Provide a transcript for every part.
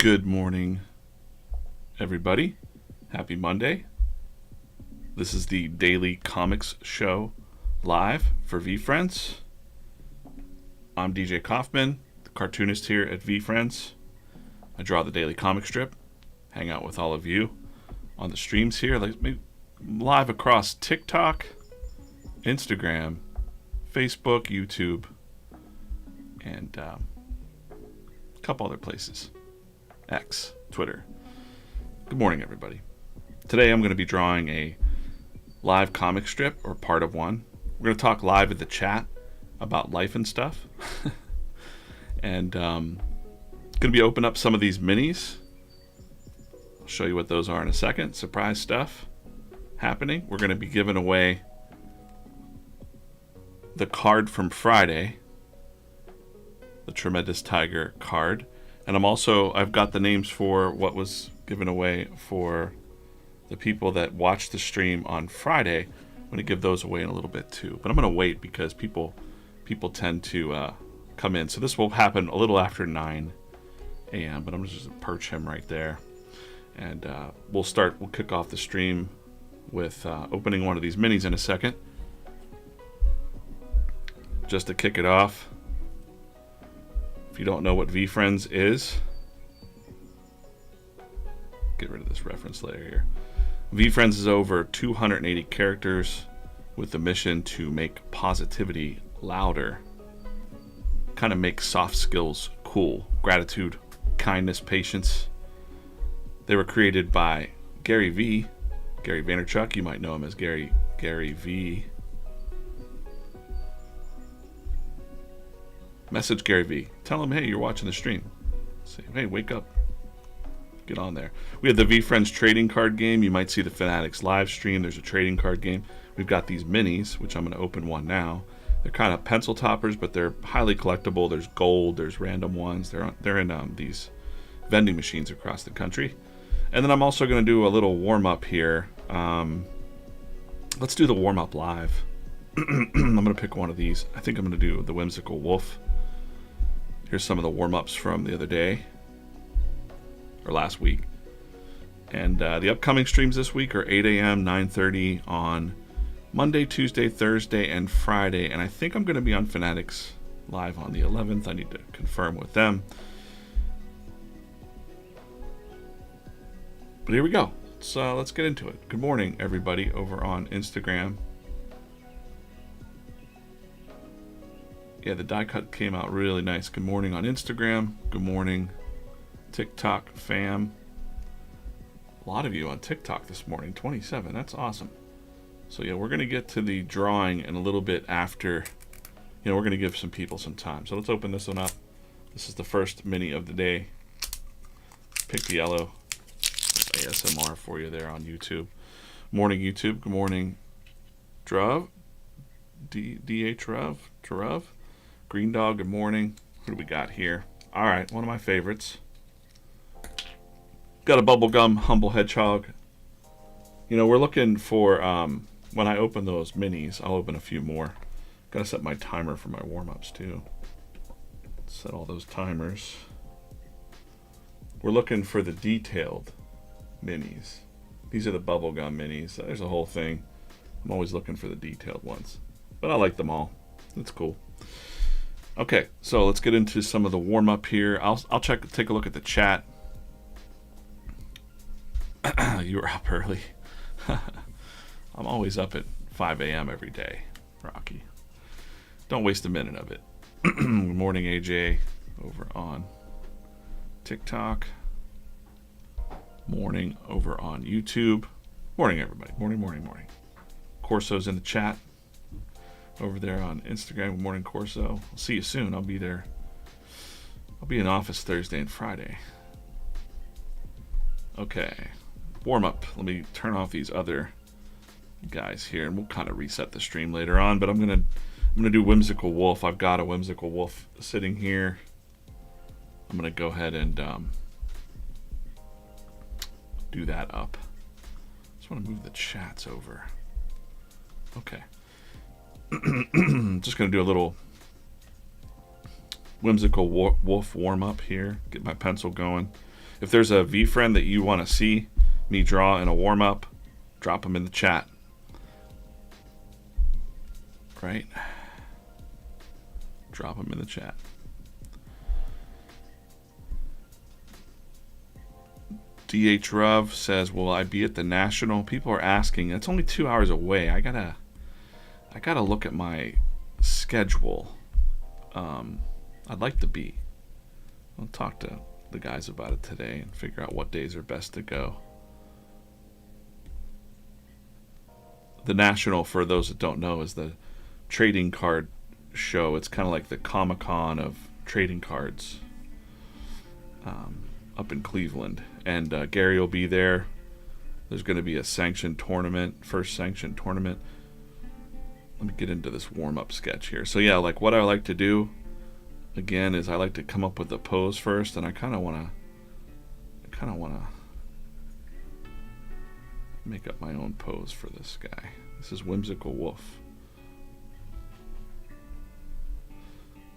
Good morning, everybody. Happy Monday. This is the Daily Comics Show live for VeeFriends. I'm DJ Coffman, the cartoonist here at VeeFriends. I draw the daily comic strip, hang out with all of you on the streams here, live across TikTok, Instagram, Facebook, YouTube, and a couple other places. X, Twitter. Good morning, everybody. Today I'm going to be drawing a live comic strip, or part of one. We're going to talk live in the chat about life and stuff. And going to be opening up some of these minis. I'll show you what those are in a second. Surprise stuff happening. We're going to be giving away the card from Friday, the Tremendous Tiger card. And I've got the names for what was given away for the people that watched the stream on Friday. I'm going to give those away in a little bit too. But I'm going to wait because people tend to come in. So this will happen a little after 9 a.m. But I'm just going to perch him right there. And we'll kick off the stream with opening one of these minis in a second. Just to kick it off. If you don't know what VeeFriends is, get rid of this reference layer here. VeeFriends is over 280 characters with the mission to make positivity louder. Kind of make soft skills cool. Gratitude, kindness, patience. They were created by GaryVee, Gary Vaynerchuk. You might know him as GaryVee. Message GaryVee. Tell him, hey, you're watching the stream. Say, hey, wake up. Get on there. We have the VeeFriends trading card game. You might see the Fanatics live stream. There's a trading card game. We've got these minis, which I'm going to open one now. They're kind of pencil toppers, but they're highly collectible. There's gold. There's random ones. They're in these vending machines across the country. And then I'm also going to do a little warm-up here. Let's do the warm-up live. I'm going to pick one of these. I think I'm going to do the Whimsical Wolf. Here's some of the warm-ups from the other day, or last week. And the upcoming streams this week are 8 a.m., 9:30 on Monday, Tuesday, Thursday, and Friday. And I think I'm going to be on Fanatics live on the 11th. I need to confirm with them. But here we go. So let's get into it. Good morning, everybody, over on Instagram. Yeah, the die cut came out really nice. Good morning on Instagram. Good morning, TikTok fam. A lot of you on TikTok this morning, 27. That's awesome. So yeah, we're going to get to the drawing in a little bit after. We're going to give some people some time. So let's open this one up. This is the first mini of the day. Pick the yellow. ASMR for you there on YouTube. Morning, YouTube. Good morning, Druv. DH Druv. Green Dog, good morning. Who do we got here? All right, one of my favorites. Got a bubblegum humble hedgehog. We're looking for, when I open those minis, I'll open a few more. Got to set my timer for my warm-ups, too. Set all those timers. We're looking for the detailed minis. These are the bubblegum minis. There's a whole thing. I'm always looking for the detailed ones. But I like them all. It's cool. Okay, so let's get into some of the warm-up here. I'll take a look at the chat. You were up early. I'm always up at 5 a.m. every day, Rocky. Don't waste a minute of it. Good morning, AJ, over on TikTok. Morning over on YouTube. Morning, everybody. Morning. Corso's in the chat. Over there on Instagram. Good morning, Corso. I'll see you soon. I'll be there. I'll be in office Thursday and Friday. Okay. Warm up. Let me turn off these other guys here, and we'll kind of reset the stream later on. But I'm gonna do Whimsical Wolf. I've got a Whimsical Wolf sitting here. I'm gonna go ahead and do that up. Just want to move the chats over. Okay. Just going to do a little Whimsical Wolf warm up here. Get my pencil going. If there's a VeeFriend that you want to see me draw in a warm-up, drop them in the chat. Right? Drop them in the chat. DH Ruv says, will I be at the National? People are asking. It's only 2 hours away. I gotta look at my schedule. I'd like to be. I'll talk to the guys about it today and figure out what days are best to go. The National, for those that don't know, is the trading card show. It's kind of like the Comic-Con of trading cards up in Cleveland. And Gary will be there. There's going to be a sanctioned tournament, first sanctioned tournament. Let me get into this warm-up sketch here. So yeah, like what I like to do, again, is I like to come up with the pose first, and I kind of want to make up my own pose for this guy. This is Whimsical Wolf.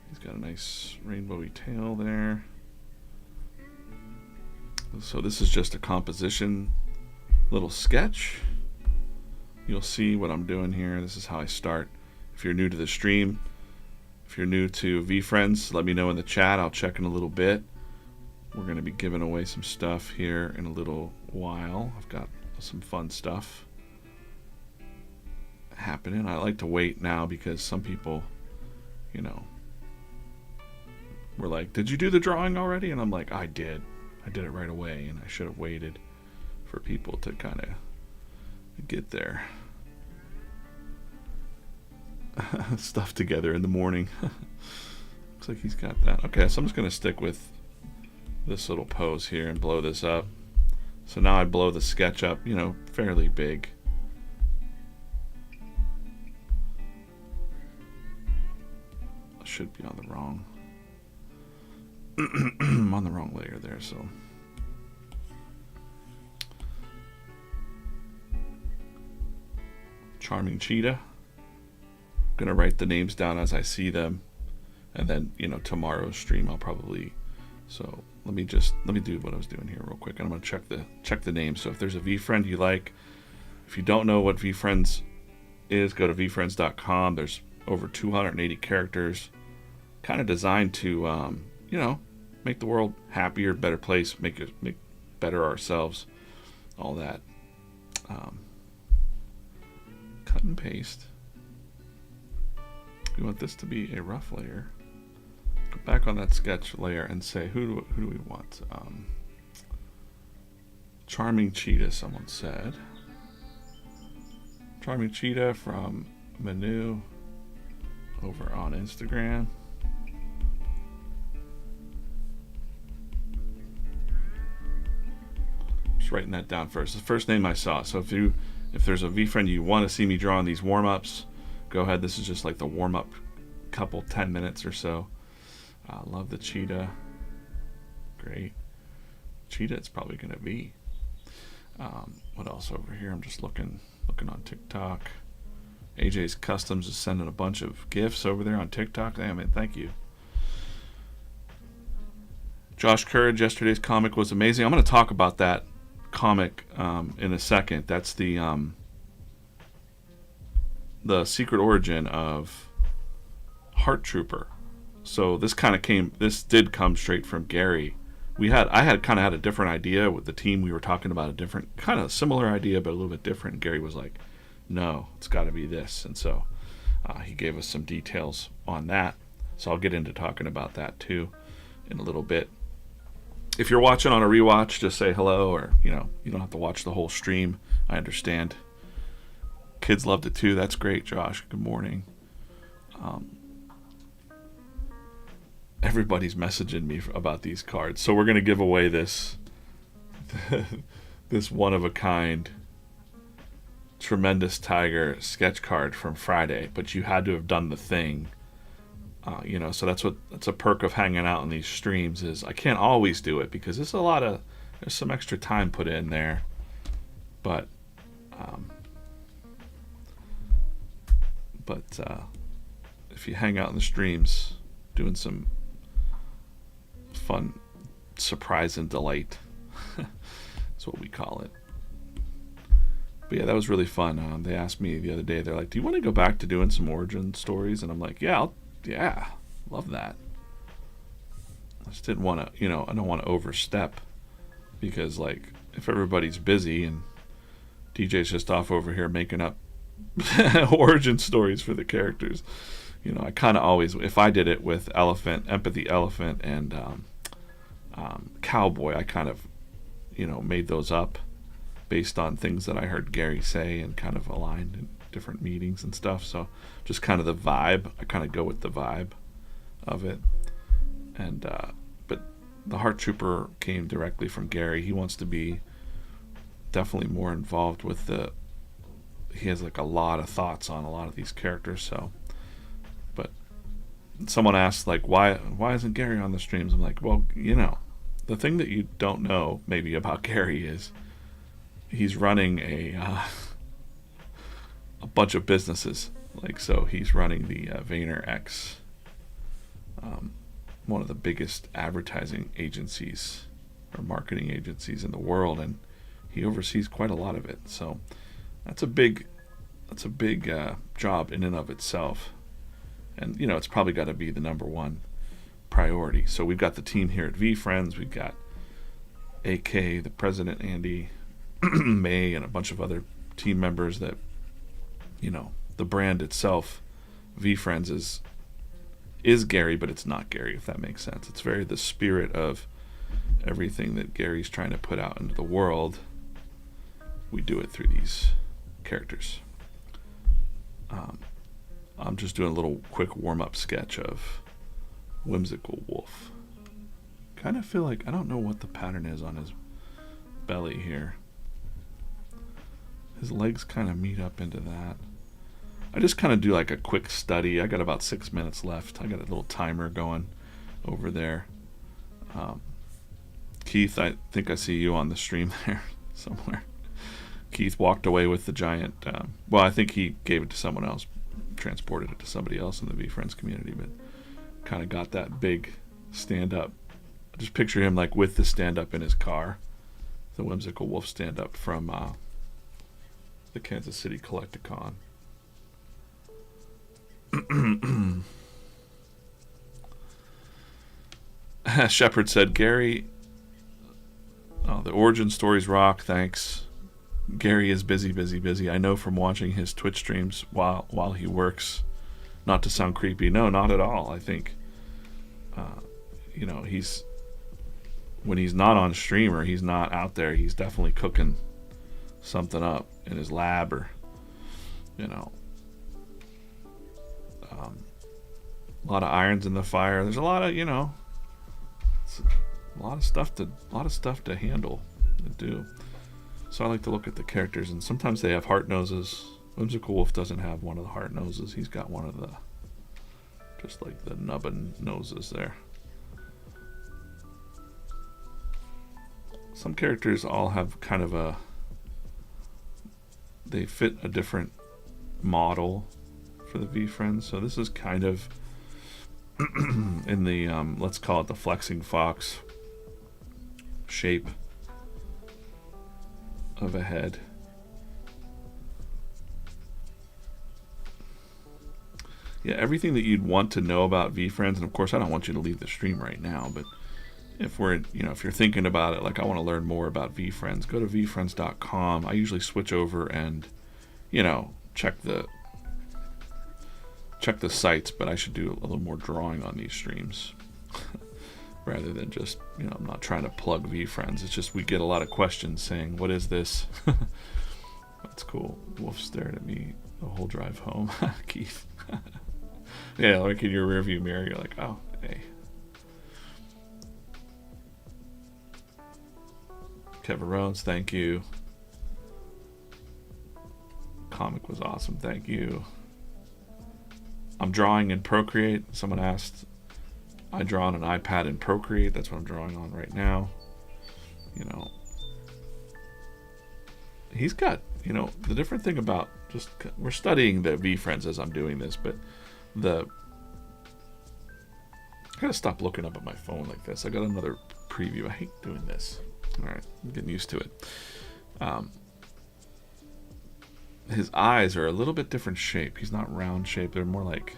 He's got a nice rainbowy tail there. So this is just a composition little sketch. You'll see what I'm doing here. This is how I start. If you're new to the stream, if you're new to VeeFriends, let me know in the chat. I'll check in a little bit. We're going to be giving away some stuff here in a little while. I've got some fun stuff happening. I like to wait now because some people, you know, were like, did you do the drawing already? And I'm like, I did it right away, and I should have waited for people to kind of get their stuff together in the morning. Looks like he's got that. Okay, so I'm just going to stick with this little pose here and blow this up. So now I blow the sketch up, you know, fairly big. I should be on the wrong I'm on the wrong layer there, so Charming Cheetah. Gonna write the names down as I see them, and then, you know, tomorrow's stream I'll probably. So let me do what I was doing here real quick. I'm gonna check the names. So if there's a VeeFriend you like, if you don't know what VeeFriends is, go to VeeFriends.com. There's over 280 characters, kind of designed to you know, make the world happier, better place, make better ourselves, all that. Cut and paste. We want this to be a rough layer. Go back on that sketch layer and say, who do we want? Charming Cheetah, someone said. Charming Cheetah from Manu over on Instagram. Just writing that down first. The first name I saw. So if there's a VeeFriend you want to see me draw in these warm-ups, go ahead. This is just like the warm-up couple 10 minutes or so. Love the cheetah. Great. Cheetah it's probably going to be. What else over here? I'm just looking on TikTok. AJ's Customs is sending a bunch of gifts over there on TikTok. Damn it, thank you. Josh Courage, yesterday's comic was amazing. I'm going to talk about that comic in a second. That's the secret origin of Heart Trooper. So this did come straight from Gary. I had kind of had a different idea with the team. We were talking about a different, kind of similar idea, but a little bit different. Gary was like, no, it's got to be this. And so he gave us some details on that. So I'll get into talking about that too in a little bit. If you're watching on a rewatch, just say hello, or, you know, you don't have to watch the whole stream. I understand. Kids loved it too. That's great, Josh. Good morning. Everybody's messaging me about these cards. So we're going to give away this this one-of-a-kind Tremendous Tiger sketch card from Friday, but you had to have done the thing. You know, so that's a perk of hanging out in these streams, is I can't always do it because there's some extra time put in there. But if you hang out in the streams doing some fun surprise and delight, That's what we call it. But yeah, that was really fun. They asked me the other day, they're like, do you want to go back to doing some origin stories? And I'm like, yeah, love that. I just didn't want to, I don't want to overstep, because like if everybody's busy and DJ's just off over here making up origin stories for the characters, I kind of always, if I did it with Empathy Elephant and Cowboy, I kind of, made those up based on things that I heard Gary say and kind of aligned in different meetings and stuff. So just kind of the vibe, I kind of go with the vibe of it. And but the Heart Trooper came directly from Gary. He wants to be definitely more involved with he has like a lot of thoughts on a lot of these characters. So, but someone asked like, why isn't Gary on the streams? I'm like, well, the thing that you don't know maybe about Gary is he's running a bunch of businesses. Like, so he's running the Vaynerchuk, one of the biggest advertising agencies or marketing agencies in the world, and he oversees quite a lot of it. So that's a big job in and of itself, and it's probably got to be the number one priority. So we've got the team here at VeeFriends. We've got AK, the president, Andy, May, and a bunch of other team members that, the brand itself, VeeFriends, is Gary, but it's not Gary, if that makes sense. It's very the spirit of everything that Gary's trying to put out into the world. We do it through these characters. I'm just doing a little quick warm-up sketch of Whimsical Wolf. Kind of feel like I don't know what the pattern is on his belly here. His legs kind of meet up into that. I just kind of do like a quick study. I got about 6 minutes left. I got a little timer going over there. Keith, I think I see you on the stream there somewhere. Keith walked away with the giant, I think he gave it to someone else, transported it to somebody else in the VeeFriends community, but kind of got that big stand-up. I just picture him like with the stand-up in his car, the Whimsical Wolf stand-up from the Kansas City Collecticon. Shepard said, Gary, the origin stories rock, thanks. Gary is busy. I know from watching his Twitch streams while he works. Not to sound creepy. No, not at all. I think, he's, when he's not on stream or he's not out there, he's definitely cooking something up in his lab or, a lot of irons in the fire. There's a lot of, it's a lot of stuff to handle and do. So I like to look at the characters, and sometimes they have heart noses. Whimsical Wolf doesn't have one of the heart noses. He's got one of the, just like the nubbin noses there. Some characters all have kind of they fit a different model for the VeeFriends. So this is kind of in the, let's call it the flexing fox shape of a head. Yeah, everything that you'd want to know about VeeFriends, and of course I don't want you to leave the stream right now, but if if you're thinking about it, like I want to learn more about VeeFriends, go to VeeFriends.com. I usually switch over and, check the sites, but I should do a little more drawing on these streams rather than just, I'm not trying to plug VeeFriends. It's just we get a lot of questions saying, what is this? That's cool. Wolf stared at me the whole drive home. Keith. Yeah, like in your rearview mirror, you're like, oh, hey. Kevin Rhodes, thank you. Comic was awesome, thank you. I'm drawing in Procreate. Someone asked. I draw on an iPad in Procreate. That's what I'm drawing on right now. He's got, the different thing about we're studying the VeeFriends as I'm doing this, but I gotta stop looking up at my phone like this. I got another preview. I hate doing this. Alright, I'm getting used to it. His eyes are a little bit different shape. He's not round shape. They're more like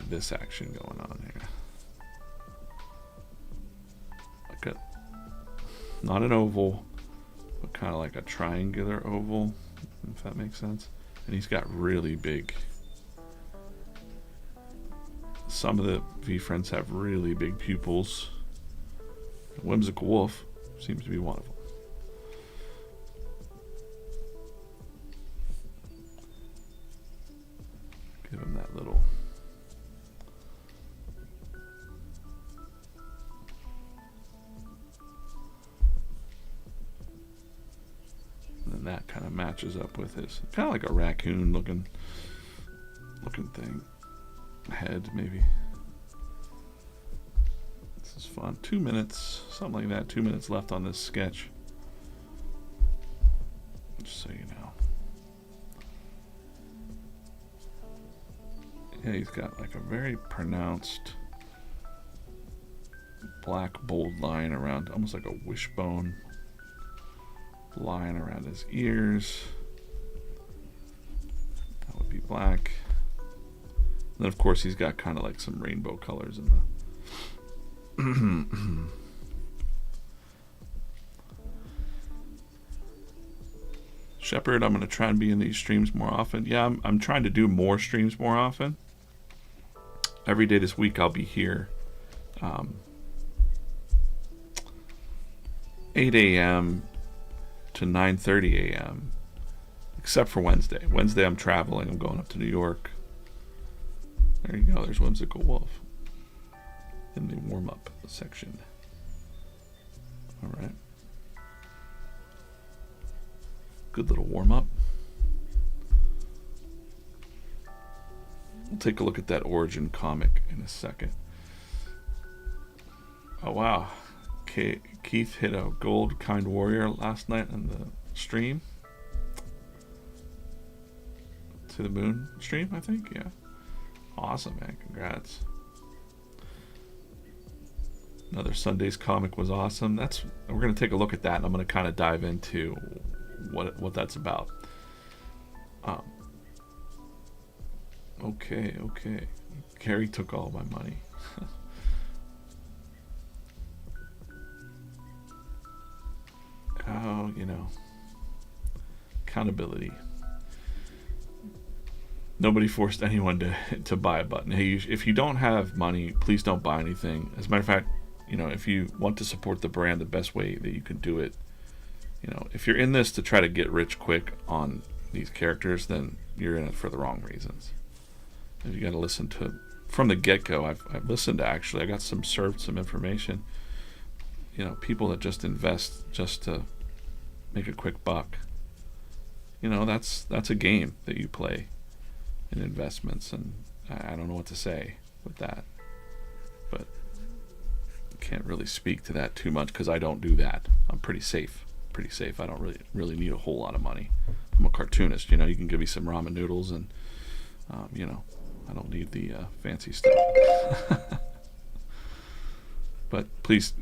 this action going on here. Like not an oval, but kind of like a triangular oval, if that makes sense. And he's got really big. Some of the VeeFriends have really big pupils. Whimsical Wolf seems to be one of them. Give him that little. And then that kind of matches up with his, kind of like a raccoon looking thing. Head, maybe. This is fun. 2 minutes, something like that. 2 minutes left on this sketch. Just so you know. Yeah, he's got like a very pronounced black bold line around, almost like a wishbone line around his ears. That would be black. And then of course he's got kind of like some rainbow colors in the Shepherd, I'm going to try and be in these streams more often. Yeah, I'm trying to do more streams more often. Every day this week I'll be here 8 a.m. to 9:30 a.m. except for Wednesday. Wednesday I'm traveling. I'm going up to New York. There you go. There's Whimsical Wolf in the warm-up section. All right. Good little warm-up. We'll take a look at that origin comic in a second. Oh wow, Keith hit a gold kind warrior last night on the stream. To the moon stream, I think. Yeah, awesome, man. Congrats. Another Sunday's comic was awesome. We're gonna take a look at that, and I'm gonna kind of dive into what that's about. Okay. Gary took all my money. Oh, accountability. Nobody forced anyone to buy a button. Hey, if you don't have money, please don't buy anything. As a matter of fact, if you want to support the brand, the best way that you can do it, if you're in this to try to get rich quick on these characters, then you're in it for the wrong reasons. And you got to listen to from the get-go. I've listened to, actually. I got served some information. People that just invest just to make a quick buck. That's a game that you play in investments, and I don't know what to say with that. But I can't really speak to that too much because I don't do that. I'm pretty safe. I don't really need a whole lot of money. I'm a cartoonist. You can give me some ramen noodles, and I don't need the fancy stuff. But please,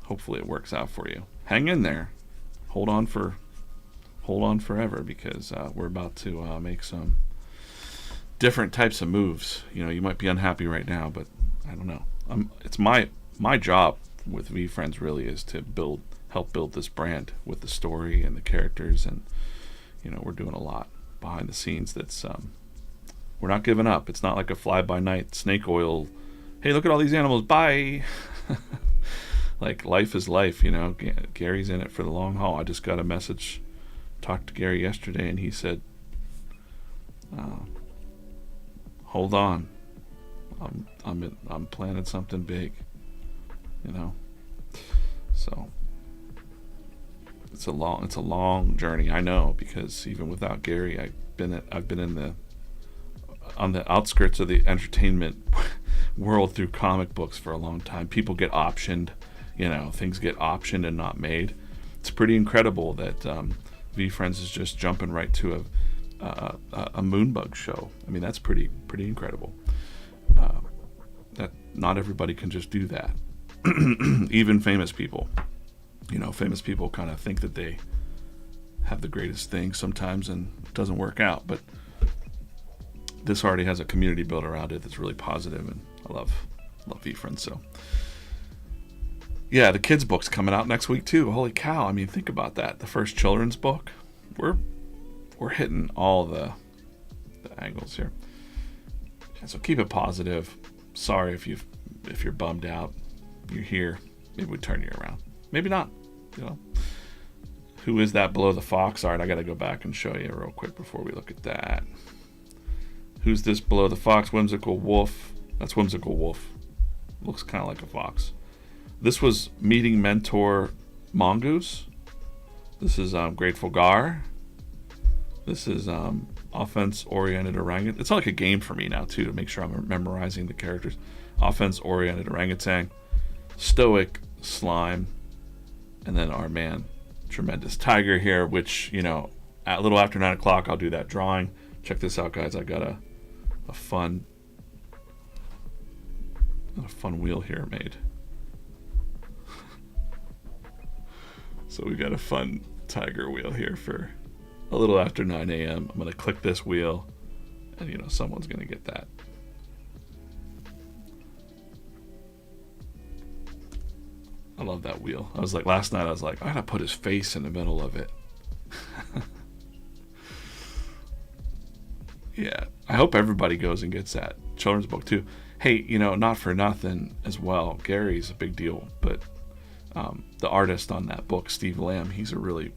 hopefully it works out for you. Hang in there. Hold on forever, because we're about to make some different types of moves. You might be unhappy right now, but I don't know. It's my job with VeeFriends really is to help build this brand with the story and the characters, and we're doing a lot behind the scenes. That's we're not giving up. It's not like a fly-by-night snake oil. Hey, look at all these animals. Bye. Like, life is life. Gary's in it for the long haul. I just got a message. Talked to Gary yesterday, and he said, "Hold on. I'm planning something big." So it's a long journey. I know, because even without Gary, I've been on the outskirts of the entertainment world through comic books for a long time. People get optioned, things get optioned and not made. It's pretty incredible that VeeFriends is just jumping right to a Moonbug show. I mean, that's pretty incredible. That not everybody can just do that. Even famous people. Famous people kind of think that they have the greatest thing sometimes, and it doesn't work out. But this already has a community built around it that's really positive, and I love VeeFriends. So yeah, the kids' book's coming out next week too. Holy cow! I mean, think about that. The first children's book. We're hitting all the angles here. And so keep it positive. Sorry if you're bummed out. You're here. Maybe we turn you around. Maybe not. Who is that below the fox? All right, I got to go back and show you real quick before we look at that. Who's this below the fox? Whimsical Wolf. That's Whimsical Wolf. Looks kind of like a fox. This was Meeting Mentor Mongoose. This is Grateful Gar. This is Offense-Oriented Orangutan. It's like a game for me now, too, to make sure I'm memorizing the characters. Offense-Oriented Orangutan. Stoic Slime. And then our man, Tremendous Tiger here, which, at a little after 9 o'clock, I'll do that drawing. Check this out, guys. I got a fun wheel here made. So we got a fun tiger wheel here for a little after 9 a.m. I'm going to click this wheel, and someone's going to get that. I love that wheel. Last night I was like, I gotta put his face in the middle of it. Yeah, I hope everybody goes and gets that children's book too. Hey, not for nothing as well, Gary's a big deal, but the artist on that book, Steve Lamb, he's a really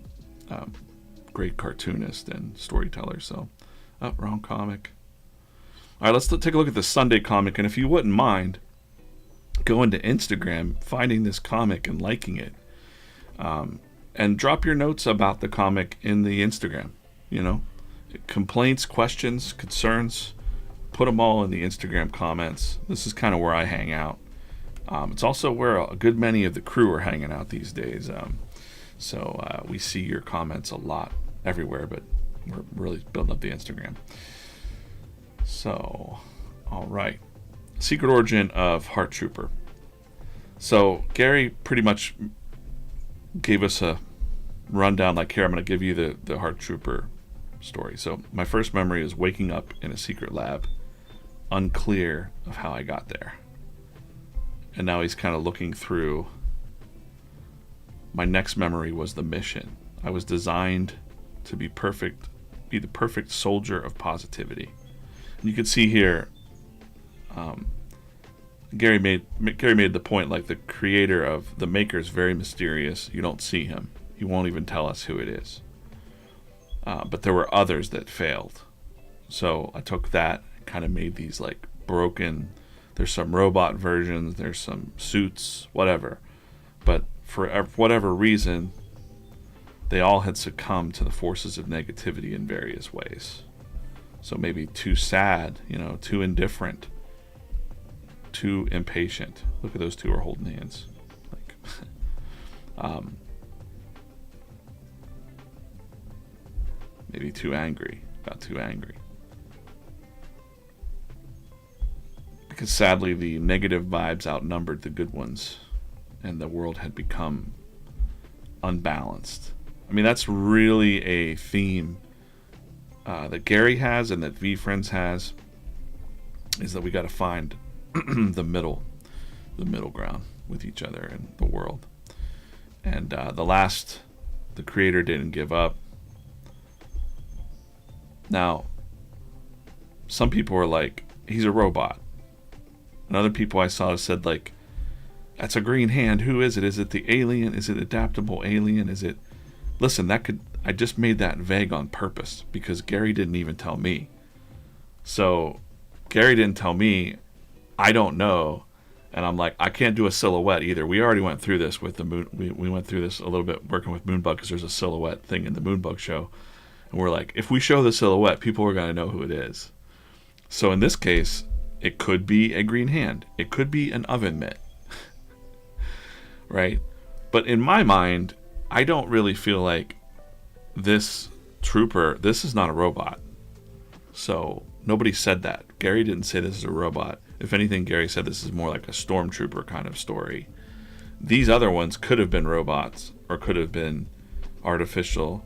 great cartoonist and storyteller. So, wrong comic. All right, let's take a look at the Sunday comic, and if you wouldn't mind going to Instagram, finding this comic and liking it, and drop your notes about the comic in the Instagram. Complaints, questions, concerns, put them all in the Instagram comments. This is kind of where I hang out. It's also where a good many of the crew are hanging out these days. So we see your comments a lot everywhere, but we're really building up the Instagram. So, all right. Secret origin of Heart Trooper. So Gary pretty much gave us a rundown, like, here, I'm going to give you the Heart Trooper story. So my first memory is waking up in a secret lab, unclear of how I got there. And now he's kind of looking through. My next memory was the mission. I was designed to be perfect, be the perfect soldier of positivity. And you can see here, Gary made the point, like, the creator of the maker is very mysterious. You don't see him. He won't even tell us who it is. But there were others that failed. So I took that and kind of made these like broken. There's some robot versions. There's some suits, whatever. But for whatever reason, they all had succumbed to the forces of negativity in various ways. So maybe too sad, too indifferent, too impatient. Look at those two are holding hands. Like, maybe too angry. Got too angry. Because sadly, the negative vibes outnumbered the good ones, and the world had become unbalanced. I mean, that's really a theme that Gary has and that VeeFriends has, is that we got to find the middle ground with each other and the world. And the creator didn't give up. Now, some people were like, he's a robot. And other people I saw said, like, that's a green hand. Who is it? Is it the alien? Is it adaptable alien? Is it... Listen, I just made that vague on purpose because Gary didn't even tell me. So Gary didn't tell me. I don't know. And I'm like, I can't do a silhouette either. We already went through this with the moon. We went through this a little bit working with Moonbug because there's a silhouette thing in the Moonbug show. And we're like, if we show the silhouette, people are going to know who it is. So in this case, it could be a green hand. It could be an oven mitt. Right? But in my mind, I don't really feel like this trooper, this is not a robot. So nobody said that. Gary didn't say this is a robot. If anything, Gary said this is more like a stormtrooper kind of story. these other ones could have been robots or could have been artificial,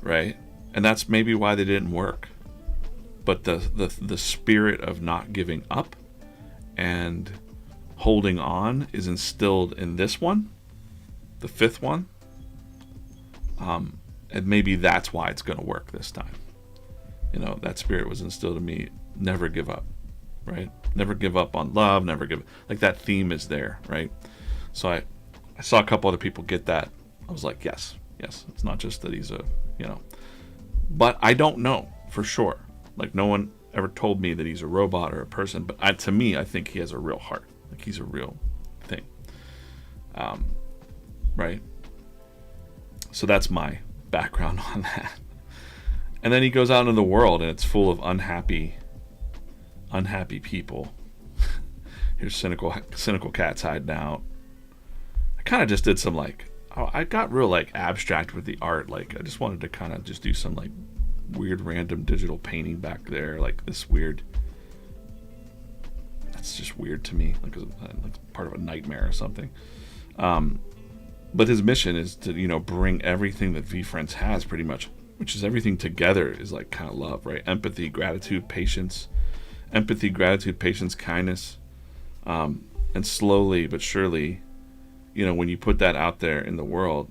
right? And that's maybe why they didn't work. But the spirit of not giving up and holding on is instilled in this one, the fifth one. And maybe that's why it's going to work this time. You know, that spirit was instilled in me. Never give up, right? Never give up on love. Never give, like, that theme is there, right? So I saw a couple other people get that. I was like, yes. It's not just that he's a, you know, but I don't know for sure. Like, no one ever told me that he's a robot or a person, but to me, I think he has a real heart. Like, he's a real thing. Right? So that's my background on that. And then he goes out into the world, and it's full of unhappy people. Here's cynical cats hiding out. I kind of just did some, like, I got real, like, abstract with the art. Like, I just wanted to kind of just do some, like, weird random digital painting back there, like this weird, that's just weird to me, like part of a nightmare or something. But his mission is to, you know, bring everything that VeeFriends has, pretty much, which is everything together, is like kind of love, right? Empathy, gratitude, patience, kindness, and slowly but surely, you know, when you put that out there in the world,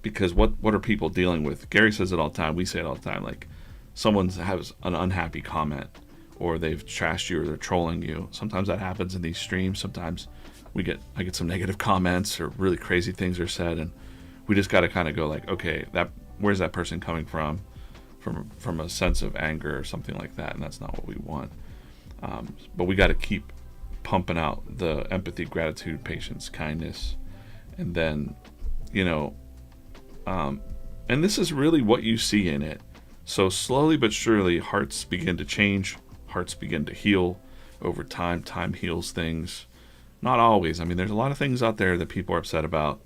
because what are people dealing with? Gary says it all the time. We say it all the time. Like, someone has an unhappy comment, or they've trashed you, or they're trolling you. Sometimes that happens in these streams. Sometimes I get some negative comments, or really crazy things are said, and we just got to kind of go like, okay, where's that person coming from a sense of anger or something like that, and that's not what we want. But we got to keep pumping out the empathy, gratitude, patience, kindness, and then, you know. And this is really what you see in it. So slowly but surely, hearts begin to change. Hearts begin to heal over time. Time heals things. Not always. I mean, there's a lot of things out there that people are upset about.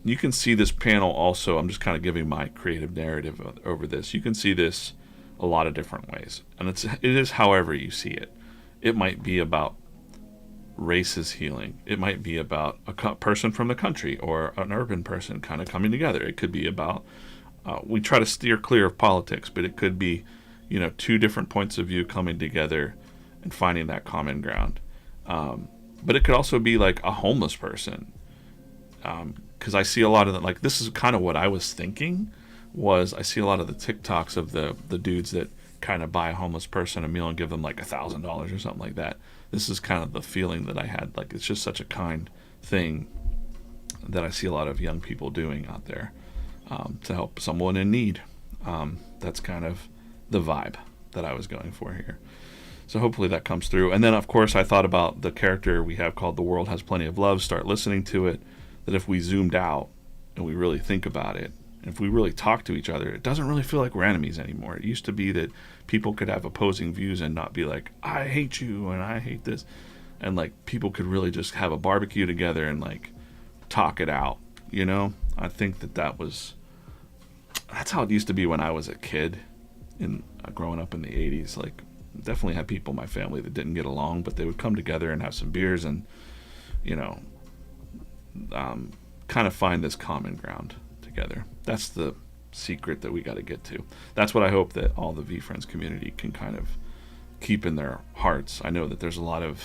You can see this panel also. I'm just kind of giving my creative narrative over this. You can see this a lot of different ways. And it is however you see it. It might be about races healing. It might be about a person from the country or an urban person kind of coming together. It could be about, we try to steer clear of politics, but it could be, you know, two different points of view coming together and finding that common ground. But it could also be like a homeless person. Because I see a lot of that, like, this is kind of what I was thinking, was I see a lot of the TikToks of the dudes that kind of buy a homeless person a meal and give them like $1,000 or something like that. This is kind of the feeling that I had. Like, it's just such a kind thing that I see a lot of young people doing out there to help someone in need. That's kind of the vibe that I was going for here. So hopefully that comes through. And then, of course, I thought about the character we have called The World Has Plenty of Love. Start listening to it. That if we zoomed out and we really think about it, and if we really talk to each other, it doesn't really feel like we're enemies anymore. It used to be that people could have opposing views and not be like, I hate you and I hate this. And like, people could really just have a barbecue together and like talk it out, you know? I think that's how it used to be when I was a kid in growing up in the 80s. Like, definitely had people in my family that didn't get along, but they would come together and have some beers and, you know, kind of find this common ground together. That's the secret that we got to get to. That's what I hope that all the VeeFriends community can kind of keep in their hearts. I know that there's a lot of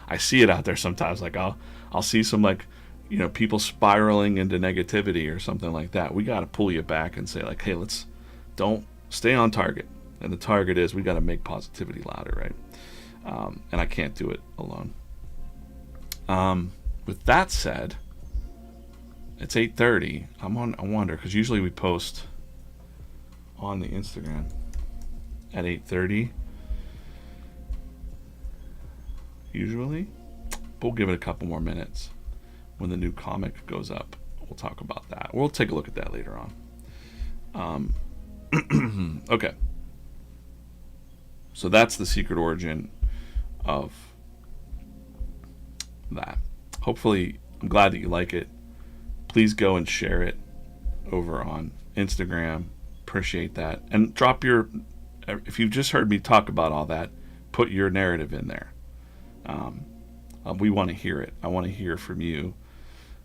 I see it out there sometimes. Like, I'll see some, like, you know, people spiraling into negativity or something like that. We got to pull you back and say, like, hey, don't stay on target. And the target is, we got to make positivity louder, right? And I can't do it alone. With that said, it's 8:30. I wonder, because usually we post on the Instagram at 8:30. Usually. We'll give it a couple more minutes. When the new comic goes up, we'll talk about that. We'll take a look at that later on. Okay. So that's the secret origin of that. Hopefully, I'm glad that you like it. Please go and share it over on Instagram. Appreciate that. And drop if you've just heard me talk about all that, put your narrative in there. We want to hear it. I want to hear from you.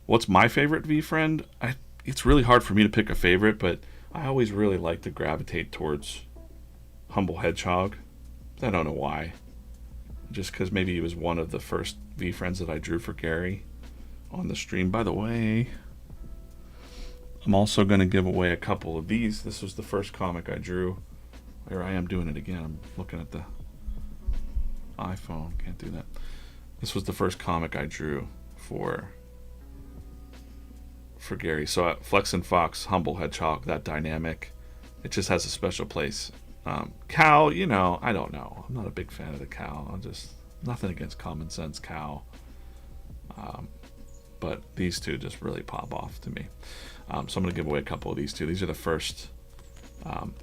What's my favorite VeeFriend? It's really hard for me to pick a favorite, but I always really like to gravitate towards Humble Hedgehog. I don't know why. Just because maybe he was one of the first VeeFriends that I drew for Gary on the stream. By the way, I'm also going to give away a couple of these. This was the first comic I drew. Here I am doing it again. I'm looking at the iPhone. Can't do that. This was the first comic I drew for Gary. So Flex and Fox, Humble Hedgehog, that dynamic, it just has a special place. Cow, you know, I don't know. I'm not a big fan of the cow. I'm just nothing against Common Sense Cow. But these two just really pop off to me. So I'm going to give away a couple of these two. These are the first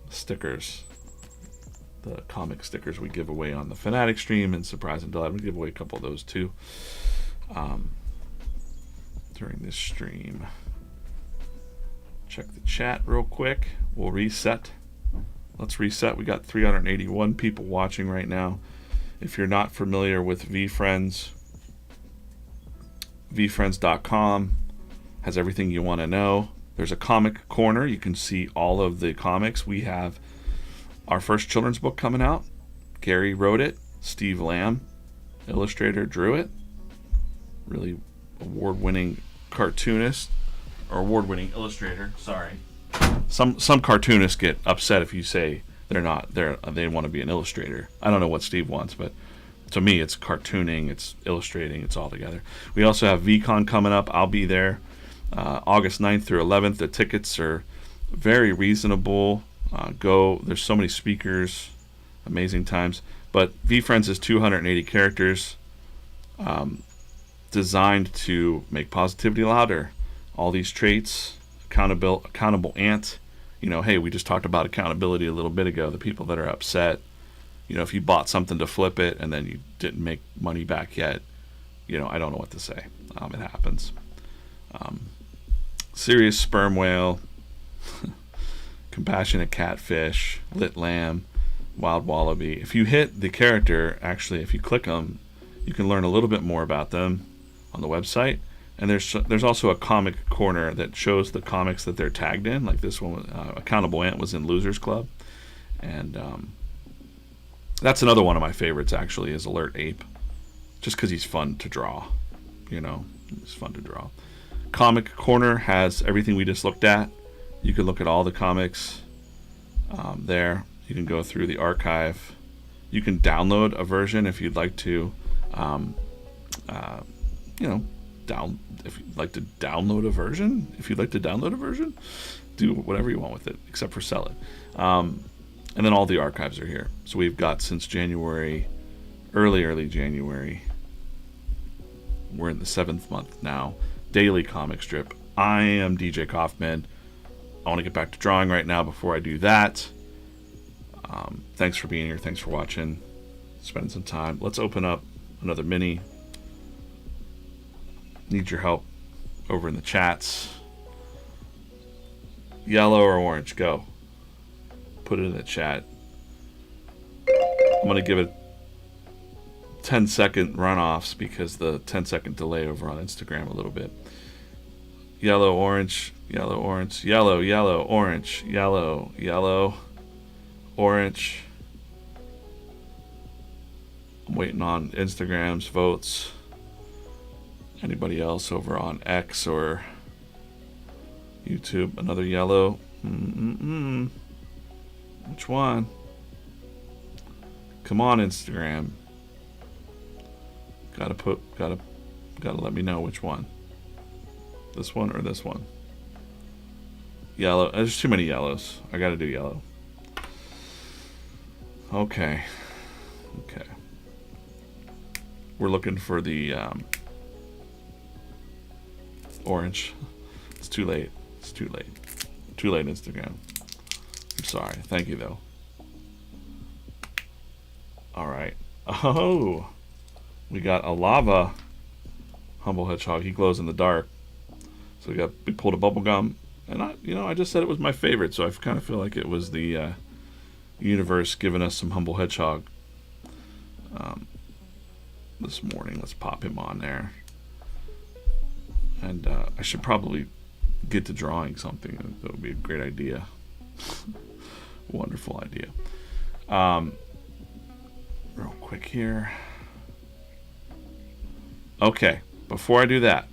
stickers, the comic stickers we give away on the Fanatic stream and Surprise and Delight. I'm going to give away a couple of those too during this stream. Check the chat real quick. We'll reset. Let's reset. We got 381 people watching right now. If you're not familiar with VeeFriends, VeeFriends.com has everything you want to know. There's a comic corner. You can see all of the comics. We have our first children's book coming out. Gary wrote it. Steve Lamb, illustrator, drew it. Really award-winning cartoonist, or award-winning illustrator. Sorry. Some cartoonists get upset if you say they want to be an illustrator. I don't know what Steve wants, but to me it's cartooning, it's illustrating, it's all together. We also have VCon coming up. I'll be there August 9th through 11th. The tickets are very reasonable. There's so many speakers, amazing times. But VeeFriends is 280 characters, designed to make positivity louder. All these traits, accountable ant. You know, hey, we just talked about accountability a little bit ago. The people that are upset, you know, if you bought something to flip it and then you didn't make money back yet, you know, I don't know what to say. It happens. Serious sperm whale, compassionate catfish, lit lamb, wild wallaby. If you hit the character, actually, if you click them, you can learn a little bit more about them on the website. And there's also a comic corner that shows the comics that they're tagged in. Like this one, Accountable Ant was in Losers Club. And that's another one of my favorites, actually, is Alert Ape. Just because he's fun to draw. You know, he's fun to draw. Comic corner has everything we just looked at. You can look at all the comics there. You can go through the archive. You can download a version if you'd like to, if you'd like to download a version, do whatever you want with it, except for sell it. And then all the archives are here. So we've got since January, early January. We're in the 7th month now. Daily comic strip. I am DJ Coffman. I want to get back to drawing right now. Before I do that, thanks for being here. Thanks for watching. Spending some time. Let's open up another mini. Need your help over in the chats. Yellow or orange? Go. Put it in the chat. I'm going to give it 10-second runoffs because the 10-second delay over on Instagram a little bit. Yellow, orange, yellow, orange, yellow, yellow, orange, yellow, yellow, orange. I'm waiting on Instagram's votes. Anybody else over on X or YouTube? Another yellow. Which one? Come on, Instagram. Gotta let me know which one. This one or this one? Yellow. There's too many yellows. I gotta do yellow. Okay. We're looking for the orange. It's too late. Too late, Instagram. I'm sorry. Thank you, though. Alright. Oh! We got a lava Humble Hedgehog. He glows in the dark. So we pulled a bubble gum. And I just said it was my favorite, so I kind of feel like it was the universe giving us some Humble Hedgehog. this morning. Let's pop him on there. And I should probably get to drawing something. That would be a great idea. Wonderful idea. Real quick here. Okay, before I do that,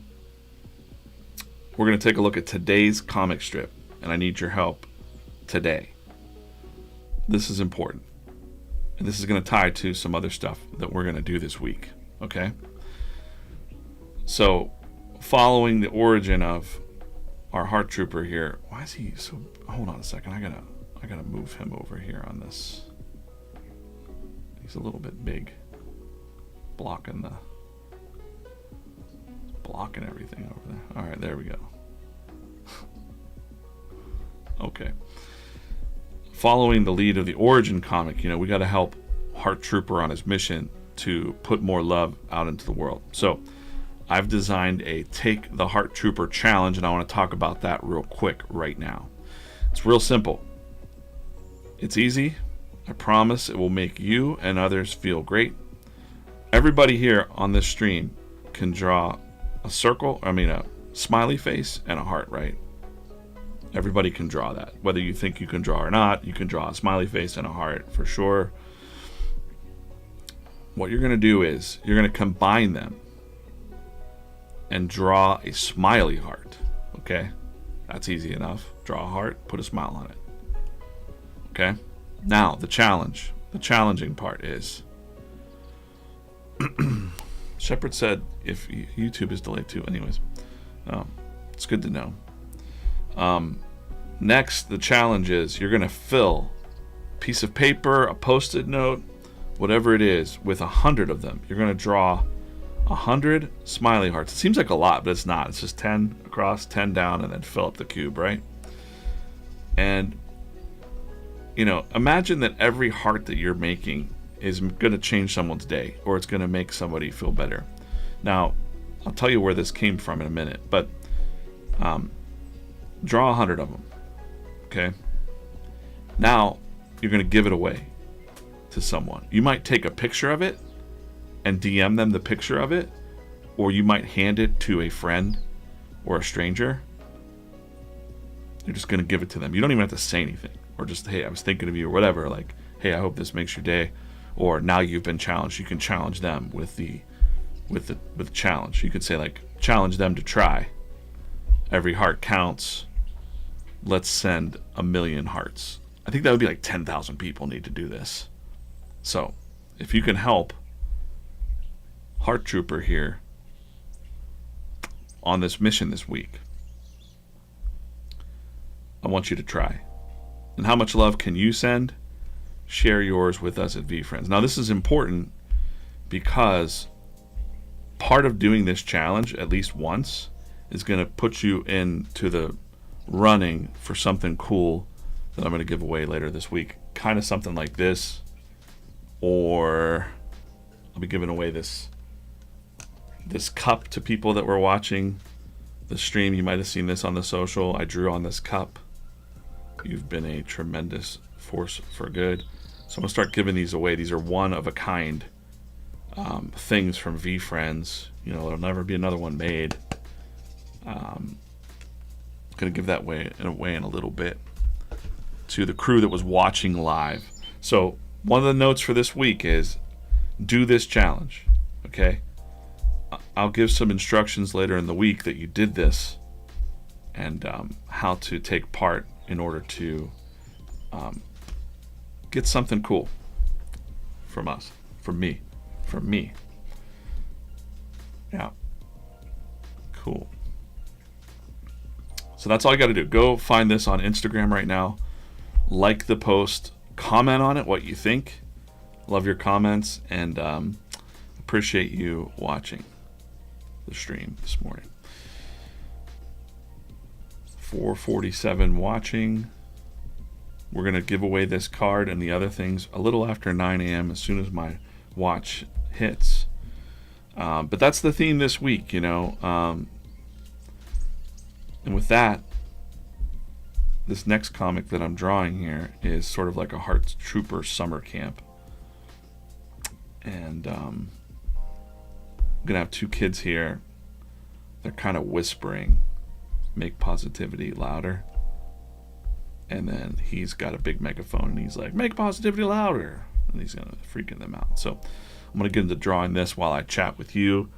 we're going to take a look at today's comic strip, and I need your help today. This is important, and this is going to tie to some other stuff that we're going to do this week, okay? So, following the origin of our Heart Trooper here, why is he so... Hold on a second, I gotta move him over here on this. He's a little bit big, blocking everything over there. All right, there we go. Okay. Following the lead of the origin comic, we got to help Heart Trooper on his mission to put more love out into the world. So I've designed a Take the Heart Trooper challenge, and I want to talk about that real quick right now. It's real simple. It's easy. I promise it will make you and others feel great. Everybody here on this stream can draw a smiley face and a heart, right? Everybody can draw that. Whether you think you can draw or not, you can draw a smiley face and a heart for sure. What you're going to do is you're going to combine them and draw a smiley heart. Okay? That's easy enough. Draw a heart, put a smile on it. Okay? Now, the challenging part is Shepard said if YouTube is delayed too. Anyways, it's good to know. Next, the challenge is you're going to fill a piece of paper, a post-it note, whatever it is, with 100 of them. You're going to draw 100 smiley hearts. It seems like a lot, but it's not. It's just 10 across, 10 down, and then fill up the cube, right? And, imagine that every heart that you're making is going to change someone's day, or it's going to make somebody feel better. Now, I'll tell you where this came from in a minute, but draw 100 of them, okay? Now, you're going to give it away to someone. You might take a picture of it and DM them the picture of it, or you might hand it to a friend or a stranger. You're just going to give it to them. You don't even have to say anything, or just, hey, I was thinking of you, or whatever, like, hey, I hope this makes your day. Or now you've been challenged. You can challenge them with the challenge. You could say, like, challenge them to try. Every heart counts. Let's send 1 million hearts. I think that would be like 10,000 people need to do this. So, if you can help Heart Trooper here on this mission this week, I want you to try. And how much love can you send? Share yours with us at VeeFriends. Now, this is important because part of doing this challenge at least once is going to put you into the running for something cool that I'm going to give away later this week. Kind of something like this, or I'll be giving away this cup to people that were watching the stream. You might have seen this on the social. I drew on this cup. You've been a tremendous force for good. So I'm going to start giving these away. These are one-of-a-kind things from VeeFriends. There'll never be another one made. Going to give that away in a little bit to the crew that was watching live. So one of the notes for this week is do this challenge, okay? I'll give some instructions later in the week that you did this and how to take part in order to get something cool from us, from me. Yeah. Cool. So that's all you got to do. Go find this on Instagram right now. Like the post. Comment on it, what you think. Love your comments, and appreciate you watching the stream this morning. 447 watching. We're going to give away this card and the other things a little after 9 a.m. as soon as my watch hits. But that's the theme this week, And with that, this next comic that I'm drawing here is sort of like a Heart Trooper summer camp. And I'm going to have two kids here. They're kind of whispering, make positivity louder. And then he's got a big megaphone and he's like, make positivity louder. And he's going to freaking them out. So I'm going to get into drawing this while I chat with you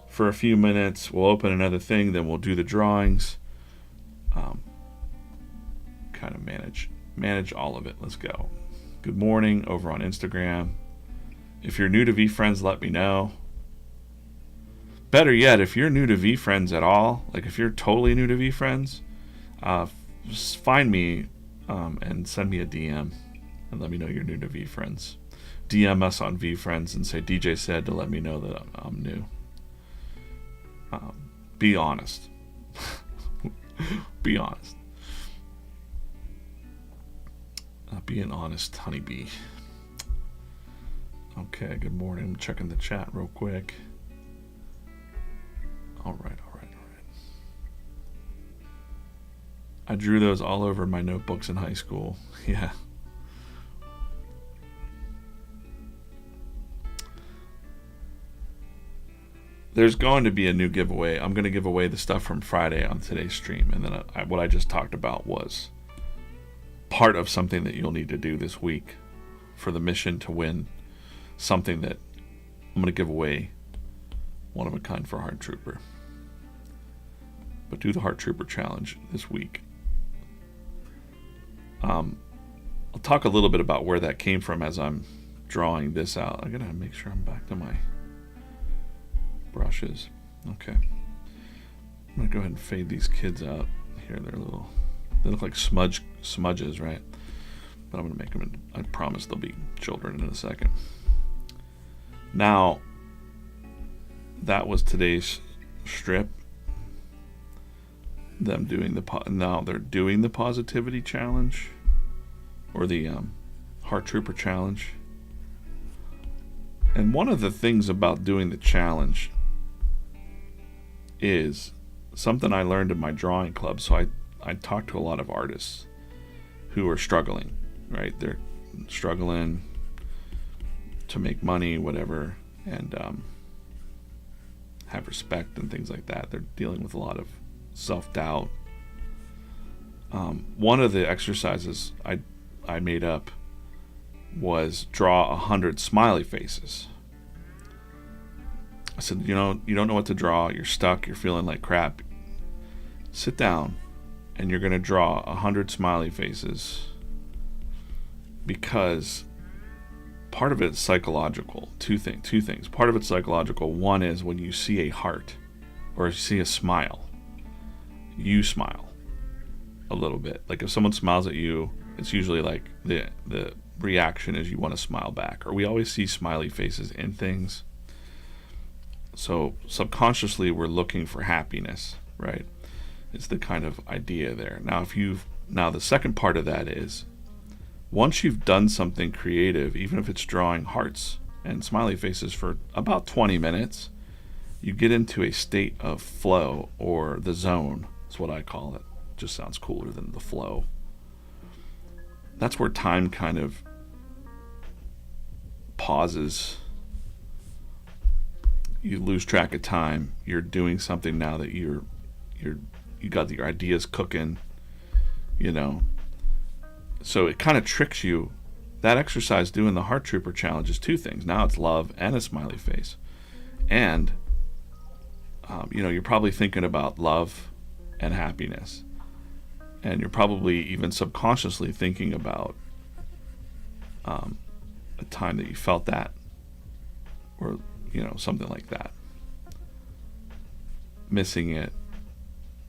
for a few minutes. We'll open another thing, then we'll do the drawings. Kind of manage all of it. Let's go. Good morning over on Instagram. If you're new to VeeFriends, let me know. Better yet, if you're new to VeeFriends at all, like if you're totally new to VeeFriends, just find me and send me a DM and let me know you're new to VeeFriends. DM us on VeeFriends and say DJ said to let me know that I'm new. Be honest. Be honest. Be an honest honeybee. Okay, good morning. I'm checking the chat real quick. All right. I drew those all over my notebooks in high school. Yeah. There's going to be a new giveaway. I'm going to give away the stuff from Friday on today's stream. And then what I just talked about was part of something that you'll need to do this week for the mission to win something that I'm going to give away, one of a kind for Heart Trooper. But do the Heart Trooper challenge this week. I'll talk a little bit about where that came from as I'm drawing this out. I gotta make sure I'm back to my brushes. Okay. I'm gonna go ahead and fade these kids out. Here, they look like smudges, right? But I'm gonna make them, I promise they'll be children in a second. Now, that was today's strip. Them doing now they're doing the positivity challenge or the Heart Trooper challenge. And one of the things about doing the challenge is something I learned in my drawing club. So I talked to a lot of artists who are struggling, right? They're struggling to make money, whatever, and have respect and things like that. They're dealing with a lot of self-doubt. One of the exercises I made up was draw 100 smiley faces. I said, you don't know what to draw, you're stuck, you're feeling like crap. Sit down and you're going to draw 100 smiley faces, because part of it's psychological. Two things. Part of it's psychological. One is when you see a heart or you see a smile, you smile a little bit. Like if someone smiles at you, it's usually like the reaction is you want to smile back. Or we always see smiley faces in things. So subconsciously we're looking for happiness, right? It's the kind of idea there. Now the second part of that is, once you've done something creative, even if it's drawing hearts and smiley faces for about 20 minutes, you get into a state of flow, or the zone. That's what I call it. Just sounds cooler than the flow. That's where time kind of pauses. You lose track of time. You're doing something now that you got your ideas cooking, So it kind of tricks you. That exercise doing the Heart Trooper challenge is two things. Now it's love and a smiley face. And, you're probably thinking about love and happiness. And you're probably even subconsciously thinking about a time that you felt that, or, something like that. Missing it,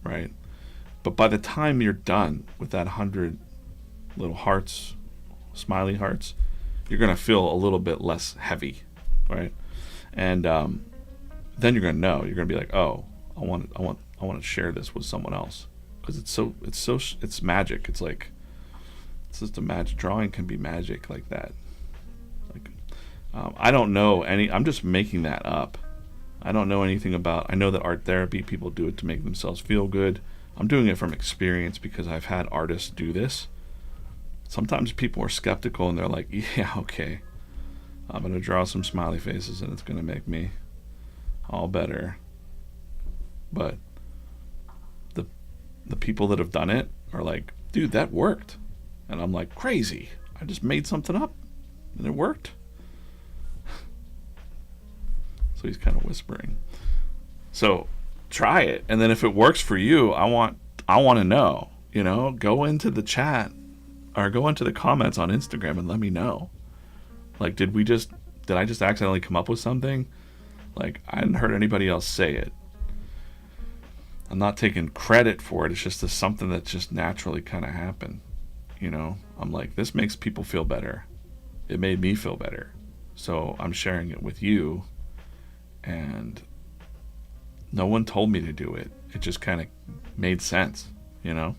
right? But by the time you're done with that 100 little hearts, smiley hearts, you're going to feel a little bit less heavy, right? And then you're going to know. You're going to be like, oh, I want to share this with someone else, because it's magic. It's just a magic. Drawing can be magic like that. I don't know any. I'm just making that up. I don't know anything about. I know that art therapy people do it to make themselves feel good. I'm doing it from experience because I've had artists do this. Sometimes people are skeptical and they're like, yeah, okay, I'm going to draw some smiley faces and it's going to make me all better. But the people that have done it are like, dude, that worked. And I'm like, crazy. I just made something up and it worked. So he's kind of whispering. So try it, and then if it works for you, I want to know. You know, go into the chat or go into the comments on Instagram and let me know. Like, did I just accidentally come up with something? Like, I hadn't heard anybody else say it. I'm not taking credit for it. It's just something that just naturally kind of happened. You know, I'm like, this makes people feel better. It made me feel better. So I'm sharing it with you. And no one told me to do it. It just kind of made sense, you know?